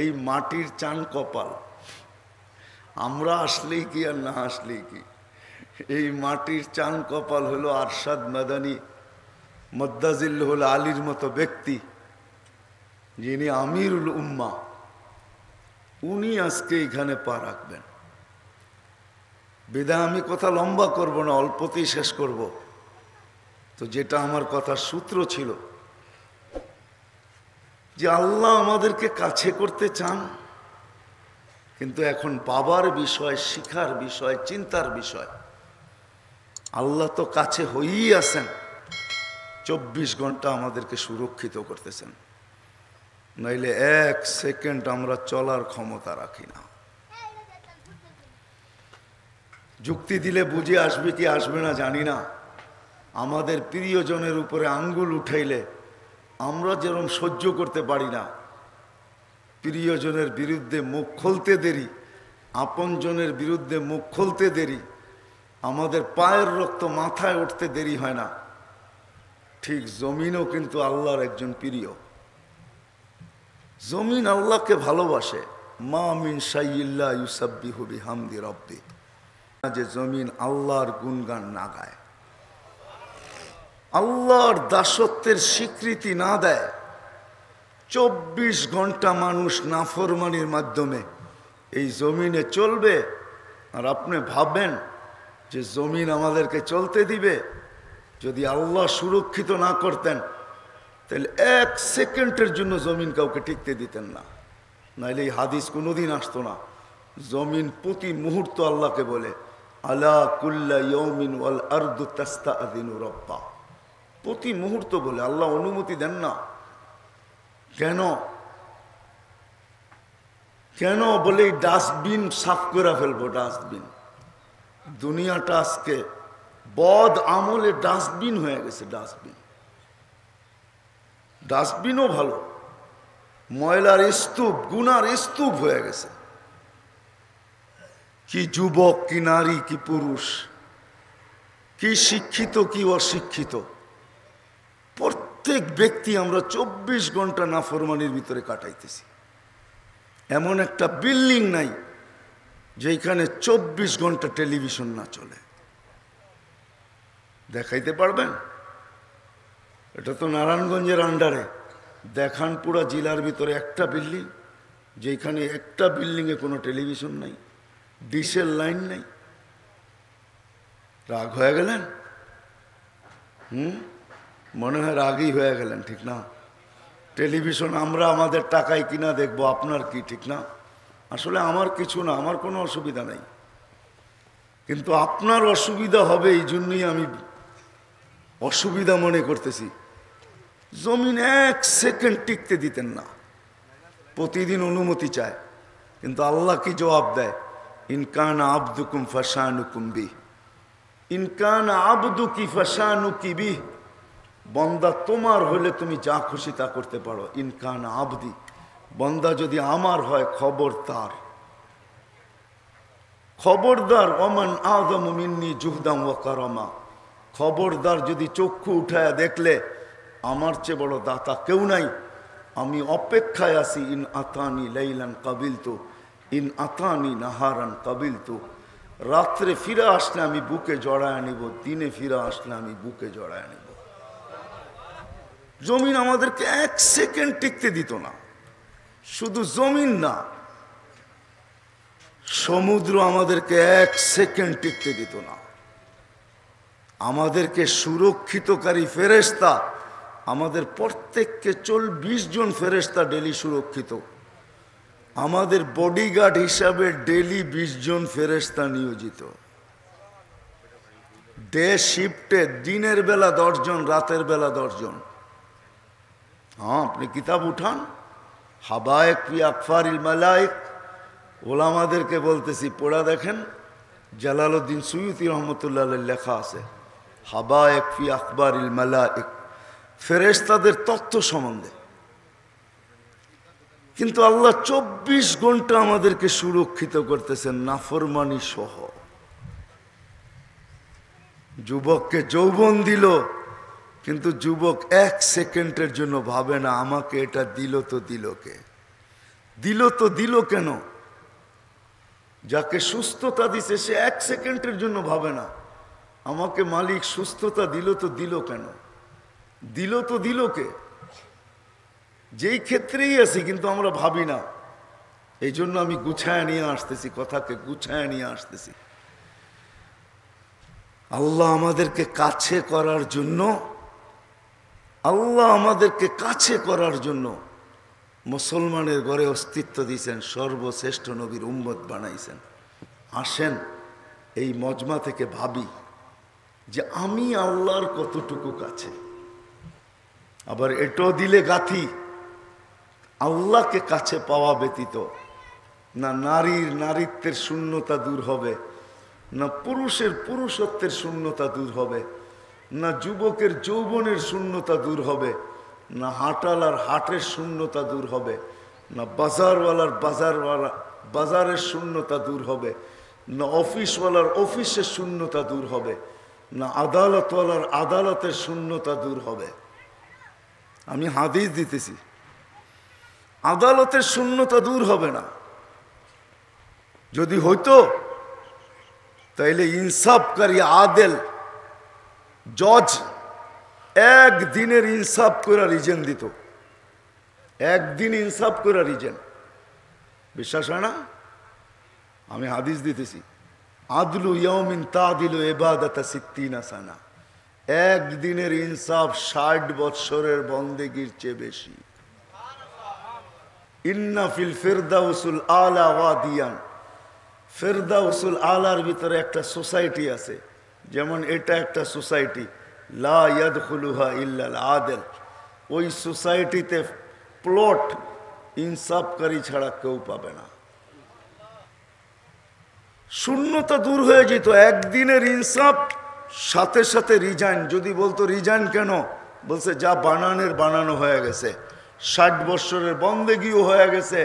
এই মাটির চান কপাল, আমরা আসলেই কি আর না আসলেই কি, এই মাটির চান কপাল হলো আরশাদ মাদানী মুদ্দাজিল্লুহুল আলীর মতো ব্যক্তি, যিনি আমিরুল উম্মা, উনি আজকে এখানে পা রাখবেন। বিদায় আমি কথা লম্বা করব না, অল্পতেই শেষ করব। তো যেটা আমার কথার সূত্র ছিল যে আল্লাহ আমাদেরকে কাছে করতে চান, কিন্তু এখন বাবার বিষয়, শিখার বিষয়, চিন্তার বিষয়। আল্লাহ তো কাছে হয়েই আছেন, 24 ঘন্টা আমাদেরকে সুরক্ষিত করতেছেন, নইলে 1 সেকেন্ড আমরা চলার ক্ষমতা রাখি না। যুক্তি দিলে বুঝে আসবে কি আসবে না জানি না। আমাদের প্রিয়জনের উপরে আঙ্গুল উঠাইলে আমরা যেরকম সহ্য করতে পারি না, প্রিয়জনের বিরুদ্ধে মুখ খুলতে দেরি, আপনজনের বিরুদ্ধে মুখ খুলতে দেরি, আমাদের পায়ের রক্ত মাথায় উঠতে দেরি হয় না, ঠিক জমিনও কিন্তু আল্লাহর একজন প্রিয়। জমিন আল্লাহকে ভালোবাসে। মা মিন শাইইল্লা ইউসাব্বিহু বিহামদি রাব্বি, যে জমিন আল্লাহর গুণগান না গায়, আল্লাহর দাসত্বের স্বীকৃতি না দেয়, 24 ঘন্টা মানুষ নাফরমানির মাধ্যমে এই জমিনে চলবে। আর আপনি ভাববেন যে জমিন আমাদেরকে চলতে দিবে? যদি আল্লাহ সুরক্ষিত না করতেন তাহলে 1 সেকেন্ডের জন্য জমিন কাউকে টিকতে দিতেন না, নাইলে এই হাদিস কোনোদিন আসতো না। জমিন প্রতি মুহূর্ত আল্লাহকে বলে আলা কুল্লা ইয়াউমিন ওয়াল আরদু তাস্তাআযিনু রাব্বা, প্রতি মুহূর্ত বলে, আল্লাহ অনুমতি দেন না। কেন? কেন বলে ডাস্টবিন সাফ করে ফেলবো। ডাস্টবিন, দুনিয়াটা আজকে বদ আমলে ডাস্টবিন হয়ে গেছে। ডাস্টবিনও ভালো, ময়লার স্তূপ, গুনার স্তূপ হয়ে গেছে। কি যুবক, কি নারী, কি পুরুষ, কি শিক্ষিত, কি অশিক্ষিত, প্রত্যেক ব্যক্তি আমরা 24 ঘন্টা নাফরমানির ভিতরে কাটাইতেছি। এমন একটা বিল্ডিং নাই যেখানে 24 ঘন্টা টেলিভিশন না চলে। দেখাইতে পারবেন? এটা তো নারায়ণগঞ্জের আন্ডারে। দেখান পুরা জেলার ভিতরে একটা বিল্ডিং যেখানে একটা বিল্ডিংয়ে কোনো টেলিভিশন নাই, ডিশের লাইন নাই। রাগ হয়ে গেলেন? মনে হয় রাগই হয়ে গেলেন, ঠিক না? টেলিভিশন আমরা আমাদের টাকায় কিনা দেখবো, আপনার কি, ঠিক না? আসলে আমার কিছু না, আমার কোনো অসুবিধা নেই, কিন্তু আপনার অসুবিধা হবে এই জন্যই আমি অসুবিধা মনে করতেছি। জমিন 1 সেকেন্ড টিকতে দিতেন না, প্রতিদিন অনুমতি চায়, কিন্তু আল্লাহ কি জবাব দেয়? ইনকান আবদুকুম ফাশানুকুম বি, ইনকান আবদুকি ফাশানুকি বি, বন্দা তোমার হলে তুমি যা খুশি তা করতে পারো। ইনকান আবদি, বন্দা যদি আমার হয়, খবরদার খবরদার, ওমান আযমু মিন্নি জুহদাম ওয়া কারামা, খবরদার যদি চক্ষু উঠায় দেখলে আমার চেয়ে বড় দাতা কেউ নাই, আমি অপেক্ষায় আছি। ইন আতানি লাইলান কাবিলতু, ইন আতানি নাহারান কাবিলতু, রাত্রে ফিরে আসলে আমি বুকে জড়ায় নিব, দিনে ফিরে আসলে আমি বুকে জড়ায় নিব। জমিন আমাদেরকে 1 সেকেন্ড টিকতে দিত না। শুধু জমিন না, সমুদ্র আমাদেরকে 1 সেকেন্ড টিকতে দিত না। আমাদেরকে সুরক্ষিতকারী ফেরেশতা, আমাদের প্রত্যেককে 20 জন ফেরেশতা ডেলি সুরক্ষিত। আমাদের বডিগার্ড হিসাবে ডেলি 20 জন ফেরেশতা নিয়োজিত। ডে শিফটে দিনের বেলা 10 জন, রাতের বেলা 10 জন। হ্যাঁ, আপনি কিতাব উঠান, হাবায়েক ফি আকফারিল মালায়েক, ওলামাদেরকে বলতেছি পড়া দেখেন, জালালউদ্দিন সুয়ুতি রহমতুল্লাহ আলাইহির লেখা আছে হাবায়েক ফি আকবারিল মালায়েক, ফেরেশতাদের তত্ত্ব সম্বন্ধে। কিন্তু আল্লাহ 24 ঘন্টা আমাদেরকে সুরক্ষিত করতেছেন নাফরমানি সহ। যুবককে যৌবন দিল, কিন্তু যুবক 1 সেকেন্ডের জন্য ভাবে না আমাকে এটা দিল তো দিল কে, দিল তো দিল কেন। যাকে সুস্থতা দিছে সে 1 সেকেন্ডের জন্য ভাবে না আমাকে মালিক সুস্থতা দিল তো দিল কেন, দিল তো দিল কে। যেই ক্ষেত্রেই আছি কিন্তু আমরা ভাবি না। এই জন্য আমি গুছায় নিয়ে আসতেছি, কথাকে গুছায় নিয়ে আসতেছি। আল্লাহ আমাদেরকে কাছে করার জন্য, আল্লাহ আমাদেরকে কাছে করার জন্য মুসলমানের ঘরে অস্তিত্ব দিয়েছেন, সর্বশ্রেষ্ঠ নবীর উম্মত বানাইছেন। আসেন এই মজমা থেকে ভাবি যে আমি আল্লাহর কতটুকু কাছে। আবার এটাও দিলে গাথি, আল্লাহকে কাছে পাওয়া ব্যতীত না নারীর নারীত্বের শূন্যতা দূর হবে, না পুরুষের পুরুষত্বের শূন্যতা দূর হবে, না যুবকের যৌবনের শূন্যতা দূর হবে, না হাটালার হাটের শূন্যতা দূর হবে, না বাজারওয়ালার বাজারের শূন্যতা দূর হবে, না অফিসওয়ালার অফিসের শূন্যতা দূর হবে, না আদালতওয়ালার আদালতের শূন্যতা দূর হবে। আমি হাদিস দিতেছি, আদালতের শূন্যতা দূর হবে না। যদি হইতো তাইলে ইনসাফকারী আদেল জজ একদিনের ইনসাফ করে রিজেন দিত, একদিন ইনসাফ করে রিজেন। বিশ্বাস হয় না? আমি হাদিস দিতেছি, আদলু ইয়াউমিন তাদিলু ইবাদাতা 60 সানা, একদিনের ইনসাফ 60 বৎসরের বন্দেগীর চেয়ে বেশি। ইন্না ফিল ফিরদাউসুল আলা ওয়াদিয়ান, ফিরদাউসুল আলার ভিতরে একটা সোসাইটি আছে, যেমন এটা একটা সোসাইটি, লা ইয়াদখুলুহা ইল্লাল আদেল। ওই সোসাইটিতে প্লট ইনসাফকারী ছাড়া কেউ পাবে না। শূন্যতা দূর হয়ে যেত, একদিনের ইনসাফ সাথে সাথে রিজাইন। যদি বলতো রিজাইন কেন, বলছে যা বানানের বানানো হয়ে গেছে, 60 বৎসরের বন্দেগীও হয়ে গেছে,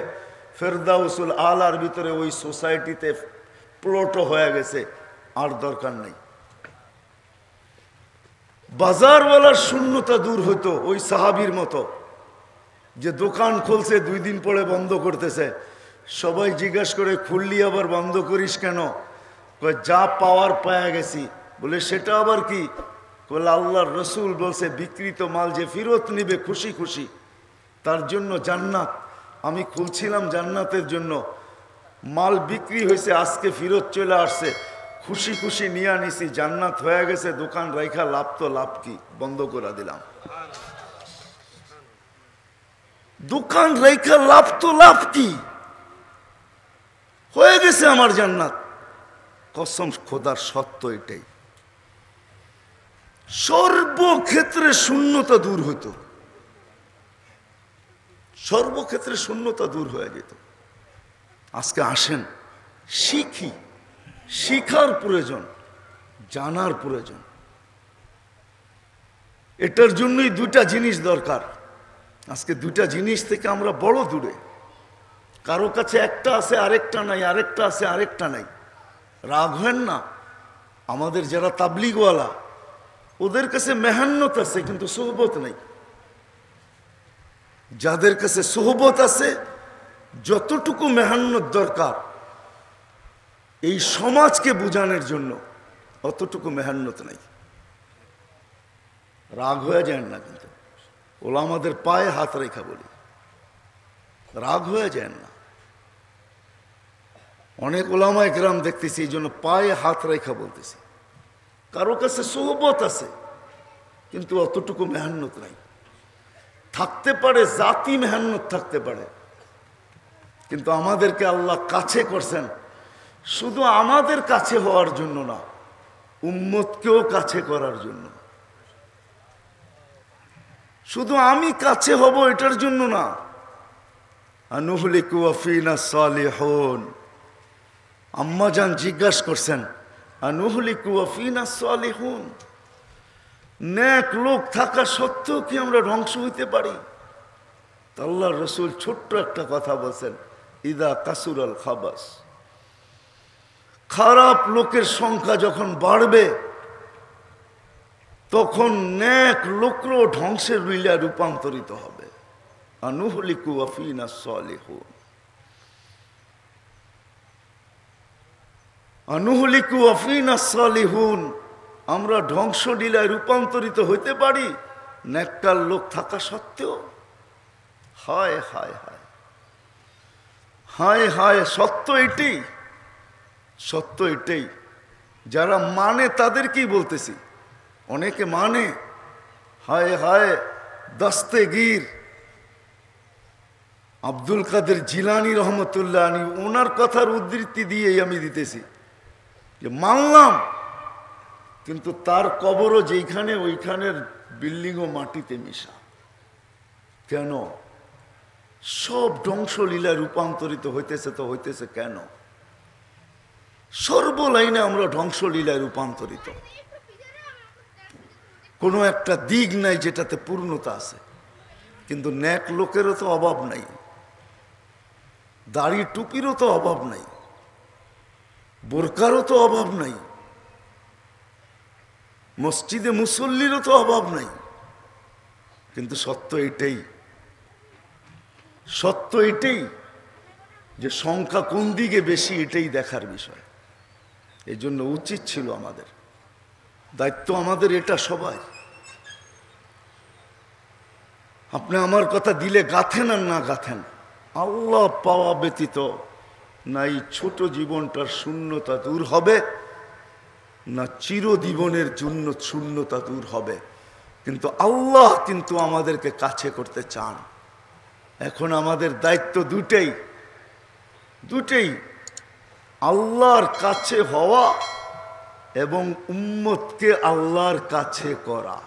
ফেরদাউসুল আলার ভিতরে ওই সোসাইটিতে প্লটও হয়ে গেছে, আর দরকার নেই। বাজারওয়ালার শূন্যতা দূর হতো ওই সাহাবীর মতো, যে দোকান খুলছে 2 দিন পরে বন্ধ করতেছে। সবাই জিজ্ঞাসা করে খুললি আবার বন্ধ করিস কেন? যা পাওয়ার পায়া গেছি। বলে সেটা আবার কি? বলে আল্লাহর রসুল বলছে বিক্রিত মাল যে ফেরত নিবে খুশি খুশি তার জন্য জান্নাত। আমি খুলছিলাম জান্নাতের জন্য, মাল বিক্রি হয়েছে, আজকে ফেরত চলে আসছে, খুশি খুশি নিয়ে নিছি, জান্নাত হয়ে গেছে, দোকান রাইখা লাভ তো লাভ কি, বন্ধ করে দিলাম। দোকান রাইখা লাভ তো লাভ কি, হয়ে গেছে আমার জান্নাত। কসম খোদার সত্য এটাই। সর্বক্ষেত্রে শূন্যতা দূর হইতো, সর্বক্ষেত্রে শূন্যতা দূর হয়ে যেত। আজকে আসেন শিখি, শিখার প্রয়োজন, জানার প্রয়োজন। এটার জন্যই 2টা জিনিস দরকার। আজকে 2টা জিনিস থেকে আমরা বড় দূরে। কারো কাছে একটা আছে আরেকটা নাই, আরেকটা আছে আরেকটা নাই। রাগ হেন না, আমাদের যারা তাবলিগওয়ালা ওদের কাছে মেহান্নত আছে কিন্তু সোহবত নাই। যাদের কাছে সোহবত আছে, যতটুকু মেহান্নত দরকার এই সমাজকে বুঝানোর জন্য অতটুকু মেহান্নত নাই। রাগ হয়ে যায় না, কিন্তু ওলামাদের পায়ে হাত রেখা বলি, রাগ হয়ে যায় না। অনেক ওলামা একরাম দেখতেছি এই জন্য পায়ে হাত রেখা বলতেছি। কারো কাছে সোহবত আছে কিন্তু অতটুকু মেহান্নত নাই। থাকতে পারে জাতি মেহান্নত থাকতে পারে, কিন্তু আমাদেরকে আল্লাহ কাছে করছেন শুধু আমাদের কাছে হওয়ার জন্য না, উম্মতকেও কাছে করার জন্য। শুধু আমি কাছে হব এটার জন্য না, আনুহলিকু ওয়াফিনা সালিহুন। আম্মাজান জিজ্ঞাসা করছেন, আনুহলিকু ওয়াফিনা সালিহুন, নেক লোক থাকা সত্ত্বেও কি আমরা ধ্বংস হইতে পারি? আল্লাহর রসুল ছোট্ট একটা কথা বলছেন, ইদা কাসুরাল খাবাস, খারাপ লোকের সংখ্যা যখন বাড়বে তখন নেক লোকরও ধ্বংসের লীলা রূপান্তরিত হবে। আনুহলিকু ওয়াফিনা সালিহুন, আনুহলিকু ওয়াফিনা সালিহুন, আমরা ধ্বংসলীলায় রূপান্তরিত হইতে পারি নেককার লোক থাকা সত্ত্বেও? হায় হায় হায় হায় হায়, সত্য এটাই, সত্য এটাই। যারা মানে তাদেরকেই বলতেছি, অনেকে মানে, হায় হায়। দস্তেগীর আব্দুল কাদের জিলানী রহমতুল্লাহ আলী, ওনার কথার উদ্ধৃতি দিয়েই আমি দিতেছি যে মানলাম, কিন্তু তার কবরও যেইখানে ওইখানের বিল্ডিংও মাটিতে মিশা। কেন? সব ধ্বংসলীলায় রূপান্তরিত হইতেছে, তো হইতেছে কেন? সর্বলাইনে আমরা ধ্বংসলীলায় রূপান্তরিত। কোনো একটা দিক নাই যেটাতে পূর্ণতা আছে। কিন্তু নেক লোকেরও তো অভাব নাই, দাড়ি টুপিরও তো অভাব নাই, বোরকারও তো অভাব নাই, মসজিদে মুসল্লিরও তো অভাব নাই। কিন্তু সত্য এটাই, সত্য এটাই যে সংখ্যা কোন দিকে বেশি এটাই দেখার বিষয়। এই জন্য উচিত ছিল আমাদের, দায়িত্ব আমাদের এটা সবাই। আপনি আমার কথা দিলে গাথেন আর না গাথেন, আল্লাহ পাওয়া ব্যতীত নাই ছোট জীবনটার শূন্যতা দূর হবে, না চিরজীবনের জন্য শূন্যতা দূর হবে। কিন্তু আল্লাহ কিন্তু আমাদেরকে কাছে করতে চান। এখন আমাদের দায়িত্ব দুটেই, দুটেই, আল্লাহর কাছে হওয়া এবং উম্মতকে আল্লাহর কাছে করা।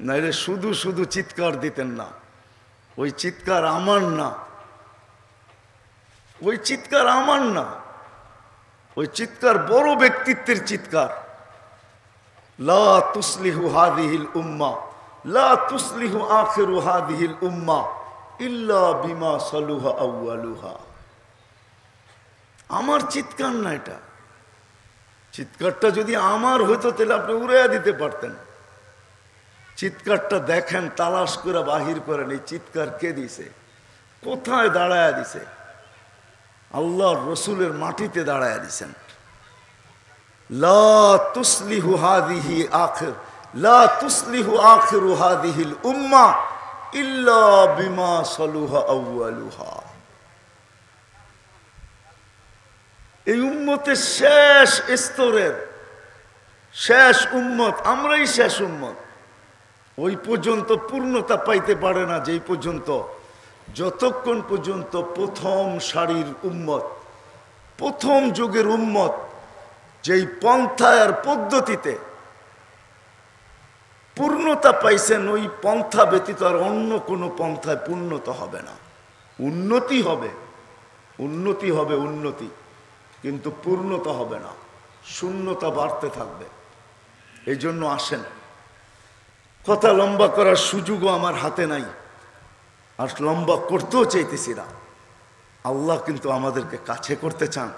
নাইলে শুধু শুধু চিৎকার দিতেন না, ওই চিৎকার আমার না, ওই চিৎকার আমার না, ওই চিৎকার বড় ব্যক্তিত্বের চিৎকার। লা তুসলিহু হাদিহিল উম্মা, লা তুসলিহু আখিরু হাদিহিল উম্মা ইল্লা বিমা সালুহা আউয়ালুহা। আমার চিৎকার না এটা। চিৎকারটা যদি আমার হইতো তাহলে আপনি উড়াইয়া দিতে পারতেন। চিৎকারটা দেখেন, তালাশ করে বাহির করেন, এই চিৎকার কে দিছে, কোথায় দাঁড়ায়া দিছে? আল্লাহর রসুলের মাটিতে দাঁড়ায়া দিছেন। লা তুসলিহু হাদিহি আখির, লা তুসলিহু আখিরু হাদিহিল উম্মা ইল্লা বিমা সালুহা আউয়ালুহা। এই উম্মতের শেষ স্তরের শেষ উম্মত, আমরাই শেষ উম্মত। ওই পর্যন্ত পূর্ণতা পাইতে পারে না যেই পর্যন্ত, যতক্ষণ পর্যন্ত প্রথম সারির উম্মত, প্রথম যুগের উম্মত যেই পন্থায় আর পদ্ধতিতে পূর্ণতা পাইছেন, ওই পন্থা ব্যতীত আর অন্য কোনো পন্থায় পূর্ণতা হবে না। উন্নতি হবে, উন্নতি হবে, উন্নতি, কিন্তু পূর্ণতা হবে না, শূন্যতা বাড়তে থাকবে। এই জন্য আসেন, কথা লম্বা করার সুযোগও আমার হাতে নাই, আর লম্বা করতেও চাইতেছি না। আল্লাহ কিন্তু আমাদেরকে কাছে করতে চান।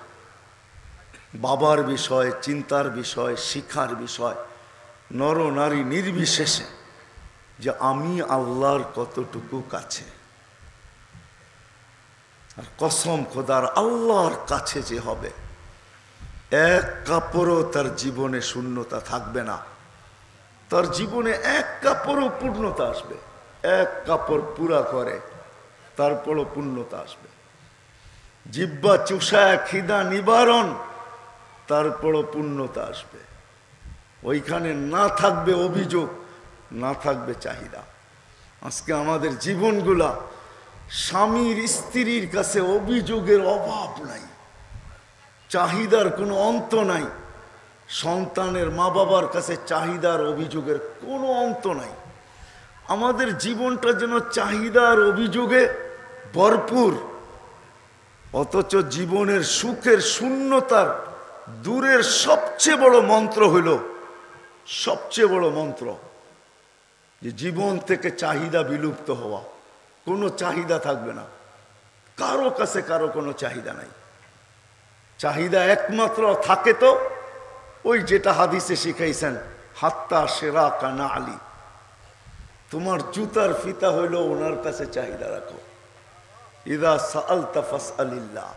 বাবার বিষয়, চিন্তার বিষয়, শিখার বিষয়, নর নারী নির্বিশেষে, যে আমি আল্লাহর কতটুকু কাছে। আর কসম খোদার, আল্লাহর কাছে যে হবে, এক কাপড়ও তার জীবনে শূন্যতা থাকবে না, তার জীবনে এক কাপড়ও পূর্ণতা আসবে। এক কাপড় পুরা করে তারপরও পূর্ণতা আসবে। জিহ্বা চুষায় খিদা নিবারণ, তারপরও পূর্ণতা আসবে। ওইখানে না থাকবে অভিযোগ, না থাকবে চাহিদা। আজকে আমাদের জীবনগুলা স্বামীর স্ত্রীর কাছে অভিযোগের অভাব নাই, চাহিদার কোনো অন্ত নাই। সন্তানের মা বাবার কাছে চাহিদার অভিযোগের কোনো অন্ত নাই। আমাদের জীবনটা যেন চাহিদার অভিযোগে ভরপুর, অথচ জীবনের সুখের শূন্যতার দূরের সবচেয়ে বড় মন্ত্র হইল, সবচেয়ে বড় মন্ত্র যে জীবন থেকে চাহিদা বিলুপ্ত হওয়া। কোনো চাহিদা থাকবে না, কারো কাছে কারো কোনো চাহিদা নাই। চাহিদা একমাত্র থাকে তো ওই যেটা হাদিসে শিখাইছেন, হাত্তা সেরা কানা আলী, তোমার জুতার ফিতা হইল ওনার কাছে চাহিদা রাখো। ইদা সাআলতা ফাসআলিল্লাহ,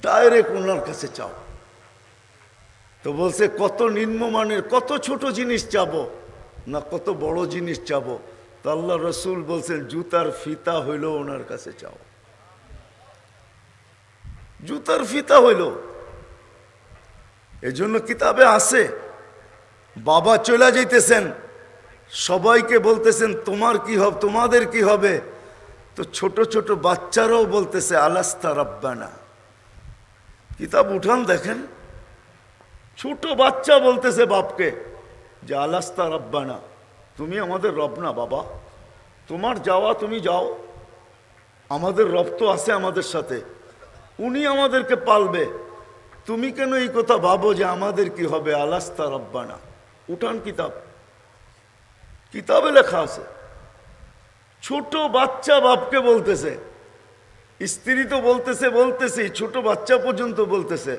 ডাইরেক্ট ওনার কাছে চাও। তো বলছে কত নিম্নমানের, কত ছোট জিনিস চাবো না কত বড় জিনিস চাবো? তো আল্লাহ রসুল বলছেন জুতার ফিতা হইল ওনার কাছে চাও। জুতার ফিতা হইল। এজন্য কিতাবে আছে, বাবা চলে যাইতেছেন, সবাইকে বলতেছেন তোমার কি হবে, তোমাদের কি হবে? তো ছোট ছোট বাচ্চারাও বলতেছে আলাস্তা রাব্বানা। কিতাব উঠান দেখেন, ছোট বাচ্চা বলতেছে বাপকে যে আলাস্তা রাব্বানা, তুমি আমাদের রব না বাবা, তোমার যাওয়া তুমি যাও, আমাদের রব তো আছে আমাদের সাথে, উনি আমাদেরকে পালবে, তুমি কেন এই কথা ভাবো যে আমাদের কি হবে? আলাস্তা রাব্বানা। উঠান কিতাব, কিতাবে লেখা আছে। ছোট বাচ্চা বাপকে বলতেছে, স্ত্রী তো বলতেছে, ছোট বাচ্চা পর্যন্ত বলতেছে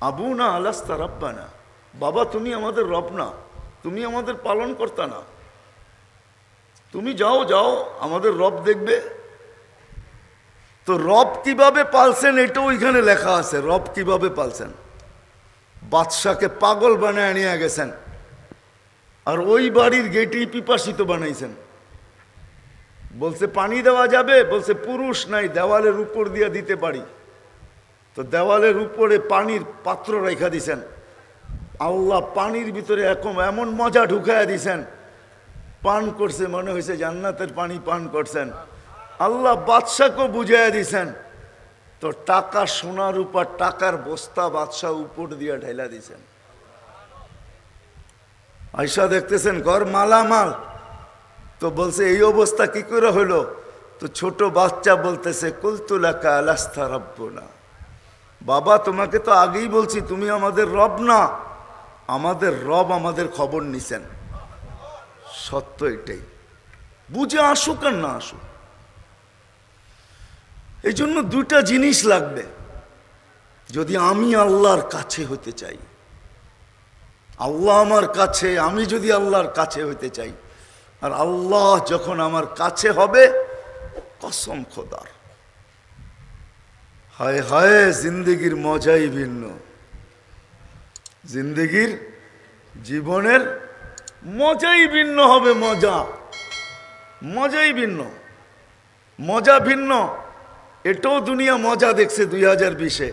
আবু না আলাস্তা রাব্বানা, বাবা তুমি আমাদের রব না, তুমি আমাদের পালন কর্তা না, তুমি যাও যাও, আমাদের রব দেখবে। তো রব কিভাবে পালছেন এটাও ওইখানে লেখা আছে। রব কিভাবে পালছেন? বাদশাকে পাগল বানায় নিয়ে গেছেন, আর ওই বাড়ির গেটেই পিপাসিত বানাইছেন। বলছে পানি দেওয়া যাবে, বলছে পুরুষ নাই, দেওয়ালের উপর দিয়ে দিতে পারি। তো দেওয়ালের উপরে পানির পাত্র রেখা দিছেন, আল্লাহ পানির ভিতরে এমন মজা ঢুকাইয়া দিছেন, পান করছে, মনে হয়েছে জান্নাতের পানি পান করছেন। আল্লাহ বাদশাকে বুঝাইয়া দিছেন। তো টাকা, সোনার উপর টাকার বস্তা বাদশাহ উপর দিয়ে ঢেলা দিছেন। আয়সা দেখতেছেন ঘর মালামাল। তো বলছে এই অবস্থা কি করে হলো? তো ছোট বাচ্চা বলতেছে কুলতুলাকা আলাস্তা রাব্বুনা, বাবা তোমাকে তো আগেই বলছি তুমি আমাদের রব না, আমাদের রব আমাদের খবর নিছেন। সত্য এটাই, বুঝে আসুক আর না আসুক। এই জন্য দুইটা জিনিস লাগবে যদি আমি আল্লাহর কাছে হতে চাই। আল্লাহ আমার কাছে, আমি যদি আল্লাহর কাছে হইতে চাই, আর আল্লাহ যখন আমার কাছে হবে, কসম খোদার, হায় হায় জিন্দগির মজাই ভিন্ন। জিন্দগির, জীবনের মজাই ভিন্ন হবে। মজাই ভিন্ন, মজা ভিন্ন। এটাও দুনিয়া মজা দেখছে 2020-এ,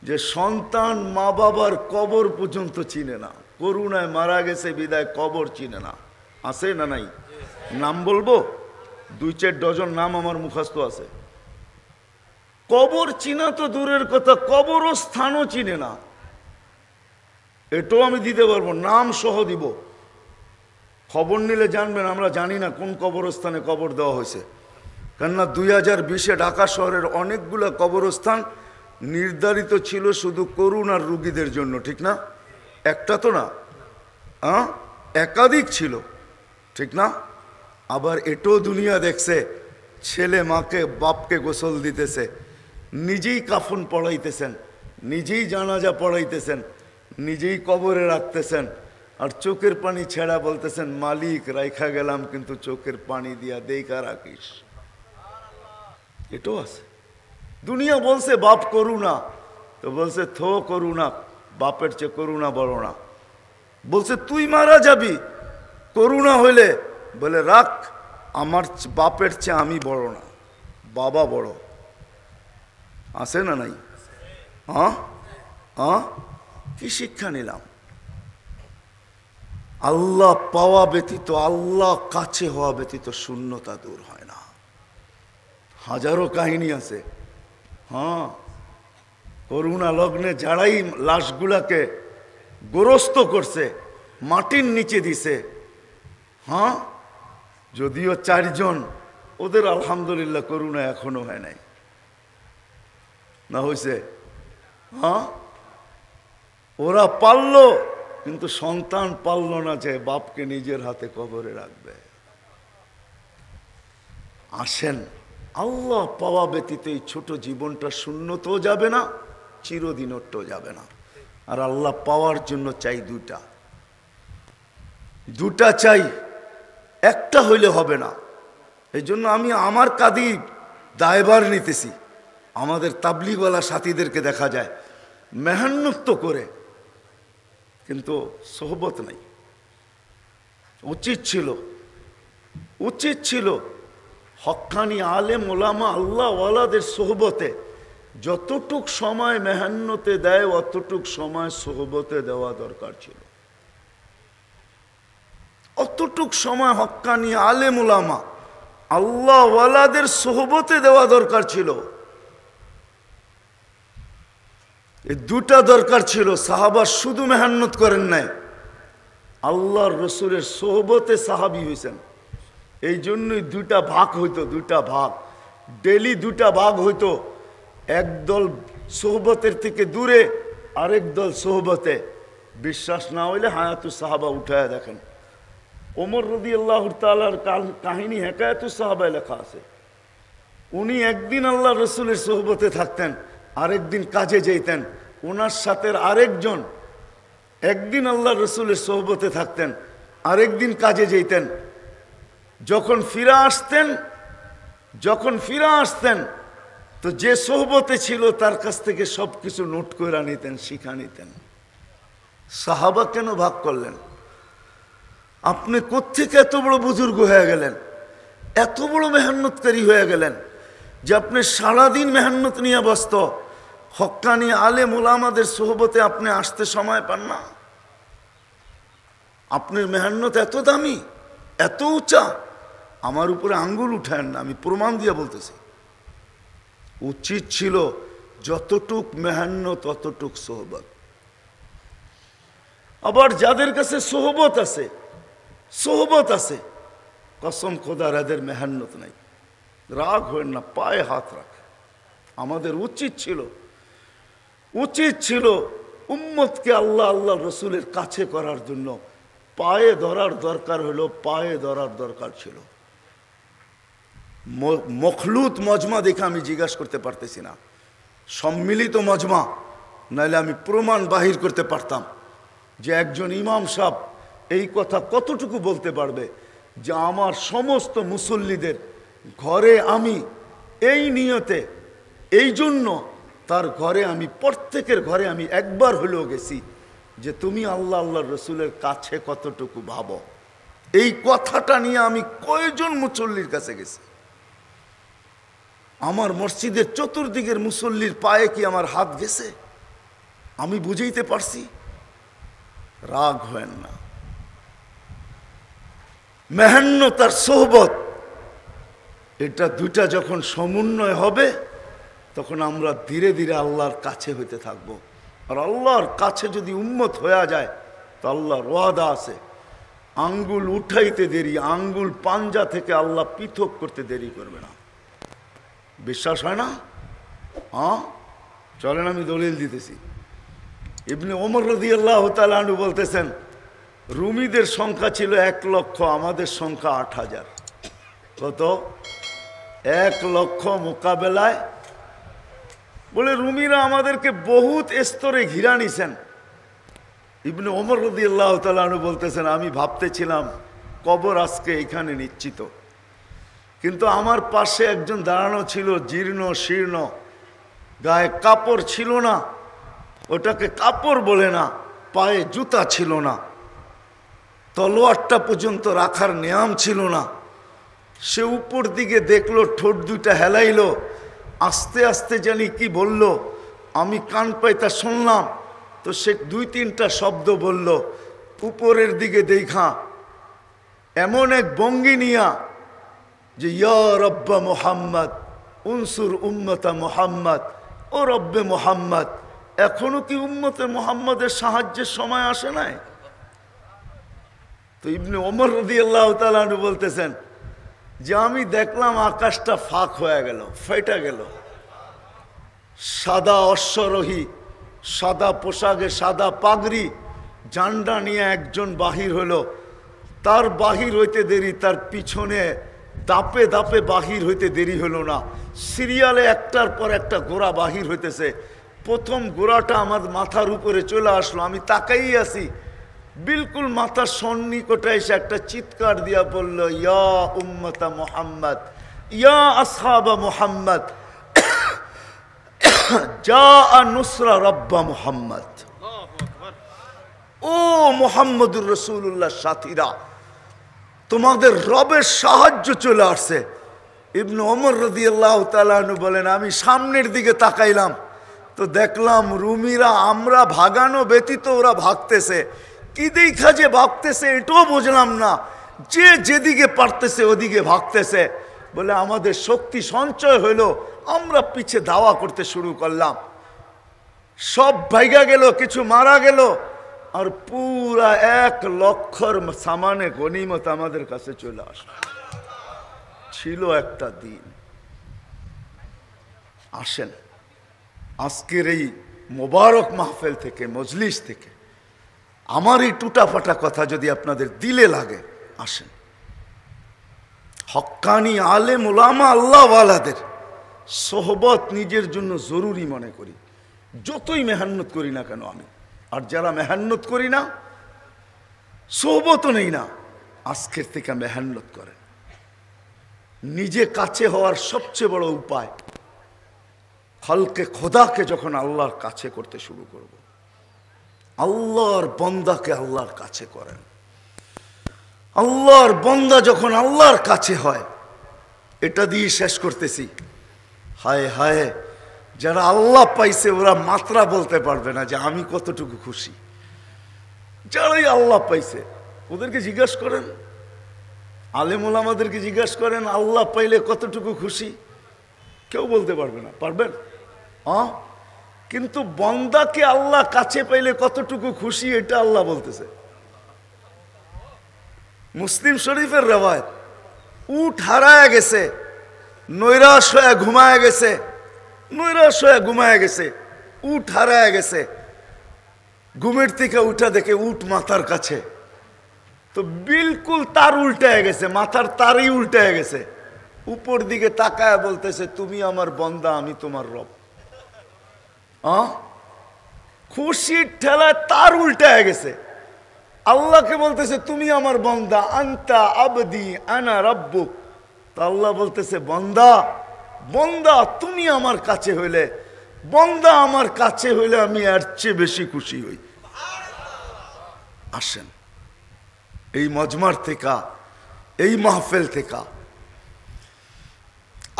যে সন্তান মা বাবার কবর পর্যন্ত চিনে না। করুণায় মারা গেছে বিদায় কবর চিনে না। আছে না নাই? নাম বলবো, 2-4 ডজন নাম আমার মুখস্থ আছে। কবর চিনা তো দূরের কথা, কবরস্থানও চিনে না। এটাও আমি দিতে পারবো, নাম সহ দিব। খবর নিলে জানবেন আমরা জানি না কোন কবরস্থানে কবর দেওয়া হয়েছে। কেননা 2020-এ ঢাকা শহরের অনেকগুলো কবরস্থান নির্ধারিত ছিল শুধু করোনার রোগীদের জন্য, ঠিক না? একটা তো না, একাধিক ছিল, ঠিক না? আবার এটাও দুনিয়া দেখছে, ছেলে মাকে বাপকে গোসল দিতেছে, নিজেই কাফন পড়াইতেছেন, নিজেই জানাজা পড়াইতেছেন, নিজেই কবরে রাখতেছেন, আর চোখের পানি ছেড়া বলতেছেন মালিক রাইখা গেলাম কিন্তু চোখের পানি দিয়া দেখা রাখিস। এটাও আছে। দুনিয়া বলছে বাপ করুণা, তো বলছে থো করুণা, বাপের চেয়ে করুণা বড় না। বলছে তুই মারা যাবি করুণা হইলে, বলে রাখ, আমার বাপের চেয়ে আমি বড় না, বাবা বড়। আছে না নাই? কি শিক্ষা নিলাম? আল্লাহ পাওয়া ব্যতীত, আল্লাহ কাছে হওয়া ব্যতীত শূন্যতা দূর হয় না। হাজারো কাহিনী আছে। করুণা লগ্নে যারাই লাশগুলাকে গোরস্ত করছে, মাটির নিচে দিছে, যদিও 4 জন, ওদের আলহামদুলিল্লাহ করুণা এখনো হয় নাই, না হয়েছে? হ্যাঁ, ওরা পারলো, কিন্তু সন্তান পারলো না যে বাপকে নিজের হাতে কবরে রাখবে। আসেন, আল্লাহ পাওয়া ব্যতীত এই ছোট জীবনটা শূন্যতেও যাবে না, চিরদিনও যাবে না। আর আল্লাহ পাওয়ার জন্য চাই দুটা চাই, একটা হইলে হবে না। এই জন্য আমি আমার কাঁধে দায়ভার নিতেছি। আমাদের তাবলিগওয়ালা সাথীদেরকে দেখা যায় মেহনত তো করে, কিন্তু সোহবত নাই। উচিত ছিল হক্কানি আলেম ওলামা আল্লাহওয়ালাদের সোহবতে যতটুক সময় মেহনতে দেয় অতটুক সময় সোহবতে দেওয়া দরকার ছিল। অতটুক সময় হক্কানি আলেম ওলামা আল্লাহওয়ালাদের সোহবতে দেওয়া দরকার ছিল। এই দুটা দরকার ছিল। সাহাবা শুধু মেহনত করেন নাই, আল্লাহর রসুলের সোহবতে সাহাবি হয়েছেন। এই জন্যই দুটা ভাগ হইতো, ডেলি দুটা ভাগ হইতো। একদল সোহবতের থেকে দূরে, আরেক দল সোহবতে। বিশ্বাস না হইলে হায়াতুস সাহাবা উঠায় দেখেন। ওমর রাদিয়াল্লাহু তাআলার কাহিনী হেকায়াতুস সাহাবায় লেখা আছে। উনি একদিন আল্লাহ রসুলের সোহবতে থাকতেন, আরেকদিন কাজে যেতেন। ওনার সাথে আরেকজন একদিন আল্লাহ রসুলের সোহবতে থাকতেন, আরেকদিন কাজে যেতেন। যখন ফিরে আসতেন তো যে সোহবতে ছিল তার কাছ থেকে সবকিছু নোট করে নিতেন, শিখা নিতেন। সাহাবা কেন ভাগ করলেন? আপনি কোত্থেকে এত বড় বুজুর্গ হয়ে গেলেন, এত বড় মেহনতকারী হয়ে গেলেন যে আপনি সারাদিন মেহনত নিয়ে ব্যস্ত, হক্কানি আলেম ওলামাদের সোহবতে আপনি আসতে সময় পান না? আপনার মেহনত এত দামি, এত উঁচা, আমার উপরে আঙ্গুল উঠায়েন না, আমি প্রমাণ দিয়ে বলতেছি। উচিত ছিল যতটুক মেহনত ততটুক সোহবত। আবার যাদের কাছে সোহবত আছে কসম খোদার এদের মেহনত নাই। রাগ হয় না, পায়ে হাত রাখে। আমাদের উচিত ছিল উম্মতকে আল্লাহ রসুলের কাছে করার জন্য পায়ে ধরার দরকার হলো, পায়ে ধরার দরকার ছিল। মখলুত মজমা দেখে আমি জিজ্ঞাসা করতে পারতেছি না, সম্মিলিত মজমা, নাহলে আমি প্রমাণ বাহির করতে পারতাম যে একজন ইমাম সাহেব এই কথা কতটুকু বলতে পারবে যে আমার সমস্ত মুসল্লিদের ঘরে আমি এই নিয়তে, এই জন্য তার ঘরে আমি, প্রত্যেকের ঘরে আমি একবার হলেও গেছি যে তুমি আল্লাহ রসুলের কাছে কতটুকু ভাবো। এই কথাটা নিয়ে আমি কয়জন মুসল্লির কাছে গেছি? আমার মসজিদের চতুর্দিকের মুসল্লির পায়ে কি আমার হাত গেছে? আমি বুঝাইতে পারছি? রাগ হয় না। মেহনত আর সোহবত, এটা দুটা যখন সমন্বয় হবে তখন আমরা ধীরে ধীরে আল্লাহর কাছে হইতে থাকব। আর আল্লাহর কাছে যদি উম্মত হয়ে যায় তো আল্লাহর ওয়াদা আছে, আঙ্গুল উঠাইতে দেরি, আঙ্গুল পাঞ্জা থেকে আল্লাহ পৃথক করতে দেরি করবে না। বিশ্বাস হয় না? হ্যাঁ, চলেন আমি দলিল দিতেছি। ইবনে ওমর রাদিয়াল্লাহু তাআলা আনহু বলতেছেন, রুমিদের সংখ্যা ছিল 1 লক্ষ, আমাদের সংখ্যা 8,000। কত? 1 লক্ষ মোকাবেলায় বলে রুমিরা আমাদেরকে বহুত স্তরে ঘিরা নিছেন। ইবনে ওমর রাদিয়াল্লাহু তাআলা আনহু বলতেছেন, আমি ভাবতেছিলাম কবর আজকে এখানে নিশ্চিত, কিন্তু আমার পাশে একজন দাঁড়ানো ছিল, জীর্ণ শীর্ণ, গায়ে কাপড় ছিল না, ওটাকে কাপড় বলে না, পায়ে জুতা ছিল না, তলোয়ারটা পর্যন্ত রাখার নিয়ম ছিল না। সে উপর দিকে দেখলো, ঠোঁট দুইটা হেলাইলো, আস্তে আস্তে জানি কি বলল, আমি কান পাইতা শুনলাম। তো সে 2-3টা শব্দ বলল। উপরের দিকে দেখা এমন এক ভঙ্গি নিয়া যে ইয়া রব্বা মুহাম্মদ উনসুর উম্মতা মুহাম্মদ, ও রব্বে মুহাম্মদ, এখনো কি উম্মতে মুহাম্মদের সাহায্যের সময় আসে নাই? তো ইবনে ওমর রাদিয়াল্লাহু তাআলা আনহু বলতেছেন, যে আমি দেখলাম আকাশটা ফাঁক হয়ে গেল, ফেটে গেল। সাদা অশ্বরোহী, সাদা পোশাকে, সাদা পাগড়ি, জান্ডা নিয়ে একজন বাহির হলো। তার বাহির হইতে দেরি, তার পিছনে দাপে দাপে বাহির হইতে দেরি হলো না। সিরিয়ালে একটার পর একটা ঘোড়া বাহির হইতেছে। প্রথম ঘোড়াটা আমার মাথার উপরে চলে আসলো, আমি তাকাই আছি। বিলকুল মাথার সন্নিকটে এসে একটা চিৎকার দিয়া বলল, ইয়া উম্মতা মুহাম্মদ, ইয়া আসহাবা মুহাম্মদ, যা নুসরা রব্বা মুহাম্মদ। ও মুহাম্মদুর রাসূলুল্লাহ সাথীরা, তোমাদের রবের সাহায্য চলে আসছে। ইবনে ওমর রাদিয়াল্লাহু তাআলা আনহু বলেন, আমি সামনের দিকে তাকাইলাম তো দেখলাম রুমিরা আমরা ভাগানো ব্যতীত ওরা ভাগতেছে। কি দেখা যে ভাগতেছে এটাও বুঝলাম না, যে যেদিকে পারতেছে ওদিকে ভাগতেছে। বলে আমাদের শক্তি সঞ্চয় হইলো, আমরা পিছে দাওয়া করতে শুরু করলাম। সব ভাইগা গেল, কিছু মারা গেল, আর পুরা 1 লক্ষর সামানে গনিমত আমাদের কাছে চলে আসলো। ছিল একটা দিন। আসেন আজকের এই মোবারক মাহফিল থেকে, মজলিস থেকে আমার এই টুটাফাটা কথা যদি আপনাদের দিলে লাগে, আসেন হক্কানি আলেম ওলামা আল্লাহওয়ালাদের সোহবত নিজের জন্য জরুরি মনে করি, যতই মেহান্নত করি না কেন আমি। আর যারা মেহান্নত করি না, সোহবতও নেই না, আজকের থেকে মেহান্নত করেন। নিজে কাছে হওয়ার সবচেয়ে বড় উপায়, খালকে খোদাকে যখন আল্লাহর কাছে করতে শুরু করব, আল্লাহর বন্দাকে আল্লাহর কাছে করেন। আল্লাহর বন্দা যখন আল্লাহর কাছে হয়, এটা দিয়ে শেষ করতেছি। হায় হায়, যারা আল্লাহ পাইছে ওরা মাত্রা বলতে পারবে না যে আমি কতটুকু খুশি। যারাই আল্লাহ পাইছে ওদেরকে জিজ্ঞাসা করেন, আলেম ওলামাদেরকে জিজ্ঞাসা করেন আল্লাহ পাইলে কতটুকু খুশি, কেউ বলতে পারবে না। পারবেন? কিন্তু বন্দাকে আল্লাহ কাছে পাইলে কতটুকু খুশি এটা আল্লাহ বলতেছে। মুসলিম শরীফের রেওয়ায়েত, উট হারায় গেছে, নৈরাশ হয়ে ঘুমায় গেছে, নৈরাশ হয়ে ঘুমায় গেছে, উট হারায় গেছে। ঘুমের থেকে উঠা দেখে উট মাথার কাছে, তো বিলকুল তার উল্টায় গেছে, মাথার তারই উল্টায় গেছে। উপর দিকে তাকায় বলতেছে, তুমি আমার বন্দা, আমি তোমার রব। খুশির ঠেলায় তার উল্টায় গেছে। আল্লাহকে বলতেছে, তুমি আমার বন্দা, আনতা আবদি আনা রাব্বুক। তা আল্লাহ বলতেছে, বন্দা বন্দা তুমি আমার কাছে হইলে, বন্দা আমার কাছে হইলে আমি এর চেয়ে বেশি খুশি হই। আসেন এই মজমার থেকে, এই মাহফিল থেকে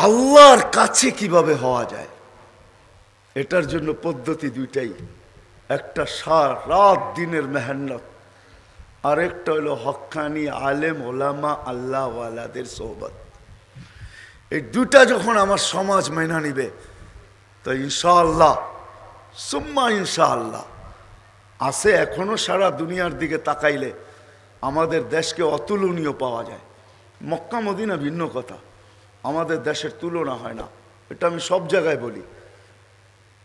আল্লাহর কাছে কিভাবে হওয়া যায়, এটার জন্য পদ্ধতি দুইটাই। একটা সারাত দিনের মেহনত, আর একটা হলো হক্কানি আলেম ওলামা আল্লাহওয়ালাদের সোহবত। এই দুটা যখন আমার সমাজ মেনে নিবে, তো ইনশাআল্লাহ সুম্মা ইনশাআল্লাহ আছে। এখনো সারা দুনিয়ার দিকে তাকাইলে আমাদের দেশকে অতুলনীয় পাওয়া যায়। মক্কা মদিনা ভিন্ন কথা, আমাদের দেশের তুলনা হয় না, এটা আমি সব জায়গায় বলি।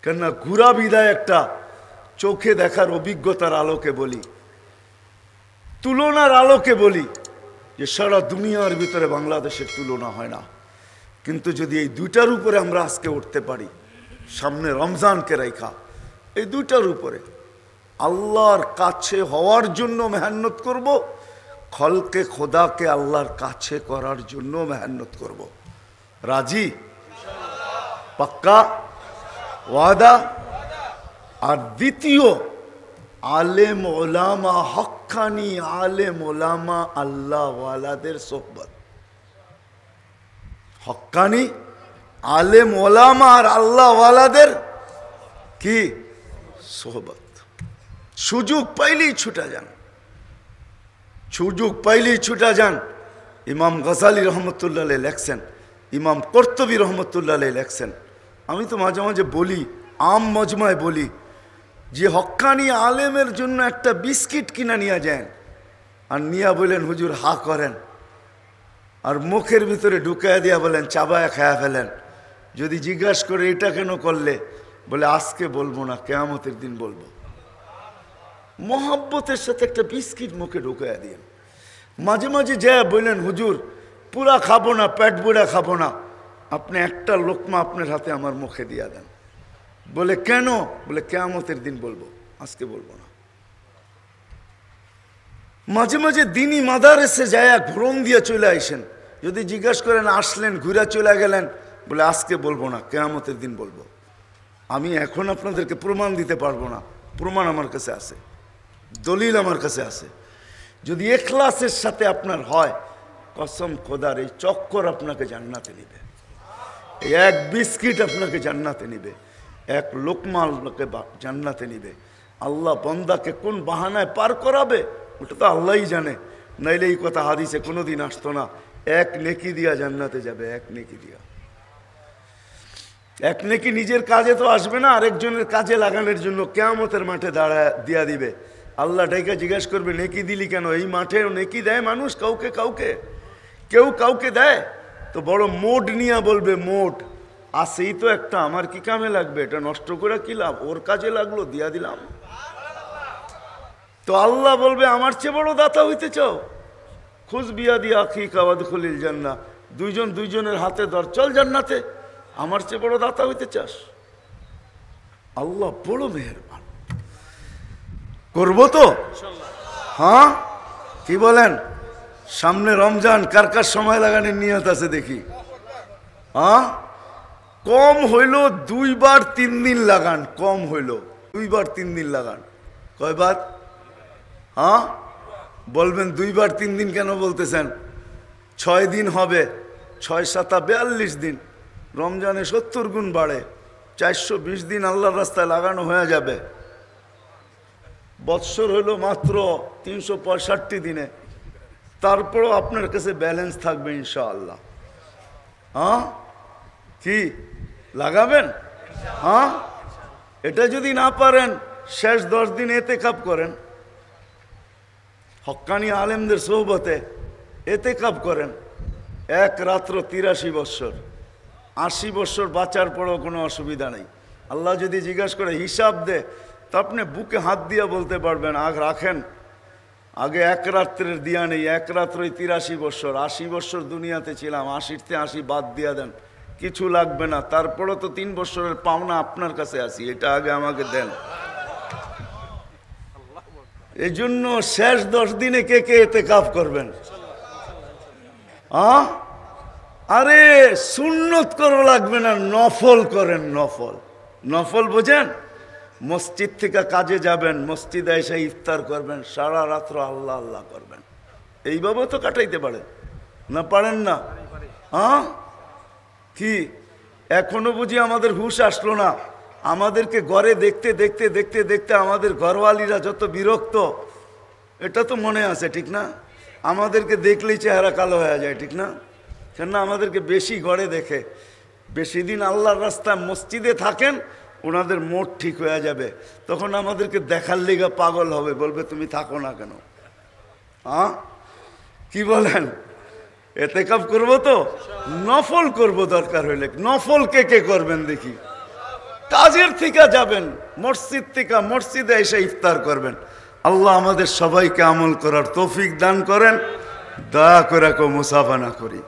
কেননা ঘুরা বিদায় একটা চোখে দেখার অভিজ্ঞতার আলোকে বলি, তুলনার আলোকে বলি যে সারা দুনিয়ার ভিতরে বাংলাদেশের তুলনা হয় না। কিন্তু যদি এই দুইটার উপরে আমরা আজকে উঠতে পারি, সামনে রমজানকে রেখা, এই দুইটার উপরে আল্লাহর কাছে হওয়ার জন্য মেহনত করব, খলকে খোদাকে আল্লাহর কাছে করার জন্য মেহনত করব। রাজি? পাক্কা? ওয়াদা? আর দ্বিতীয়, আলেম ওলামা, হক্কানি আলেম ওলামা আল্লাহওয়ালাদের সোহবত। হক্কানি আলেম ওলামা আর আল্লাহওয়ালাদের কি সোহবত। সুযোগ পাইলেই ছুটা যান, সুযোগ পাইলেই ছুটা যান। ইমাম গজালি রহমতুল্লাহ আলাইহি লেখছেন, ইমাম কর্তুবী রহমতুল্লাহ আলাইহি লেখছেন, আমি তো মাঝে মাঝে বলি, আম মজমায় বলি, যে হক্কানি আলেমের জন্য একটা বিস্কিট কিনা নিয়ে যান, আর নিয়া বলেন হুজুর হা করেন, আর মুখের ভিতরে ঢুকায় দিয়া বলেন চাবায় খায়া ফেলেন। যদি জিজ্ঞাসা করে এটা কেন করলে, বলে আজকে বলবো না, কিয়ামতের দিন বলবো। মহব্বতের সাথে একটা বিস্কিট মুখে ঢুকায় দিয়েন। মাঝে মাঝে যা বললেন হুজুর পুরা খাবো না, পেট বুড়া খাবো না, আপনি একটা লোকমা আপনার হাতে আমার মুখে দিয়া দেন। বলে কেন? বলে কিয়ামতের দিন বলবো, আজকে বলবো না। মাঝে মাঝে দিনই মাদারেসে যায় ঘুরন দিয়ে চলে আইসেন। যদি জিজ্ঞাসা করেন আসলেন ঘুরে চলে গেলেন, বলে আজকে বলবো না, কিয়ামতের দিন বলবো। আমি এখন আপনাদেরকে প্রমাণ দিতে পারবো না, প্রমাণ আমার কাছে আছে, দলিল আমার কাছে আছে। যদি ইখলাসের সাথে আপনার হয়, কসম খোদার এই চক্কর আপনাকে জান্নাতে নিবে, এই এক বিস্কিট আপনাকে জান্নাতে নিবে, এক লোকমা আপনাকে জান্নাতে নিবে। আল্লাহ বন্দাকে কোন বাহানায় পার করাবে ওটা তো আল্লাহই জানে, নাইলে এই কথা হাদিসে কোনোদিন আসতো না। এক নেকি দিয়া জান্নাতে যাবে, এক নেকি দিয়া। এক নেকি নিজের কাজে তো আসবে না, আরেকজনের কাজে লাগানোর জন্য কিয়ামতের মাঠে দাঁড়ায় দিয়া দিবে। আল্লাহ ডাইকা জিজ্ঞাসা করবে নেকি দিলি কেন? এই মাঠে নেকি দেয় মানুষ কাউকে কাউকে, কেউ কাউকে দেয় তো বড় মোট নিয়ে বলবে মোট আসেই তো একটা, আমার কি কামে লাগবে, এটা নষ্ট করে কি লাভ, ওর কাজে লাগলো দিয়া দিলাম। তো আল্লাহ বলবে আমার চেয়ে বড় দাতা হইতে চাও, খুশ বিয়া দিয়া আখি কাওয়াদ খুলিল জান্নাহ, দুইজন দুইজনের হাতে ধর চল জান্নাতে, আমার চেয়ে বড় দাতা হইতে চাস? আল্লাহ বড় মেহেরবান। করবো তো? হ্যাঁ কি বলেন? সামনে রমজান, কার কার সময় লাগানোর নিয়ত আছে দেখি? হ্যাঁ কম হইল 2 বার 3 দিন লাগান, কম হইল 2 বার 3 দিন লাগান। কয়বার? হ্যাঁ বলবেন 2 বার 3 দিন কেন বলতেছেন? 6 দিন হবে, 6 7 42 দিন, রমজানে 70 গুণ বাড়ে, 420 দিন আল্লাহর রাস্তায় লাগানো হয়ে যাবে। বৎসর হইল মাত্র 365 দিনে, তারপরও আপনার কাছে ব্যালেন্স থাকবে ইনশাআল্লাহ। হ্যাঁ কি লাগাবেন? হ্যাঁ এটা যদি না পারেন শেষ 10 দিন এতেকাব করেন, হক্কানি আলেমদের সোহবতে এতেকাব করেন, এক রাত্র 83 বৎসর, 80 বৎসর বাঁচার পরেও কোনো অসুবিধা নেই। আল্লাহ যদি জিজ্ঞাসা করে হিসাব দে, তো আপনি বুকে হাত দিয়া বলতে পারবেন আগ রাখেন, আগে এক রাত্রের দিয়া নেই, এক রাত্রই 83 বৎসর, 80 বৎসর দুনিয়াতে ছিলাম, 80-তে 80 বাদ দিয়া দেন, কিছু লাগবে না, তারপরও তো 3 বৎসরের পাওনা আপনার কাছে আসি, এটা আগে আমাকে দেন। এই জন্য শেষ 10 দিনে কে কে ইতিকাফ করবেন? আরে সুন্নত করা লাগবে না, নফল করেন, নফল। নফল বোঝেন? মসজিদ থেকে কাজে যাবেন, মসজিদে এসে ইফতার করবেন, সারা রাত্র আল্লাহ আল্লাহ করবেন, এইভাবে তো কাটাইতে পারেন না? পারেন না? হ্যাঁ কি এখনো বুঝি আমাদের হুঁশ আসলো না? আমাদেরকে ঘরে দেখতে দেখতে দেখতে দেখতে আমাদের ঘরওয়ালিরা যত বিরক্ত, এটা তো মনে আছে ঠিক না? আমাদেরকে দেখলেই চেহারা কালো হয়ে যায় ঠিক না? কেন আমাদেরকে বেশি ঘরে দেখে, বেশি দিন আল্লাহর রাস্তায় মসজিদে থাকেন, ওনাদের মোট ঠিক হয়ে যাবে, তখন আমাদেরকে দেখার লেগে পাগল হবে, বলবে তুমি থাকো না কেন? হ্যাঁ কি বলেন? ইতিকাফ করবো তো? নফল করব দরকার হইলে। নফল কে কে করবেন দেখি? কাজের থেকে যাবেন, মসজিদ থেকে মসজিদে এসে ইফতার করবেন। আল্লাহ আমাদের সবাইকে আমল করার তৌফিক দান করেন, দয়া করে কেউ মুসাফা না করি।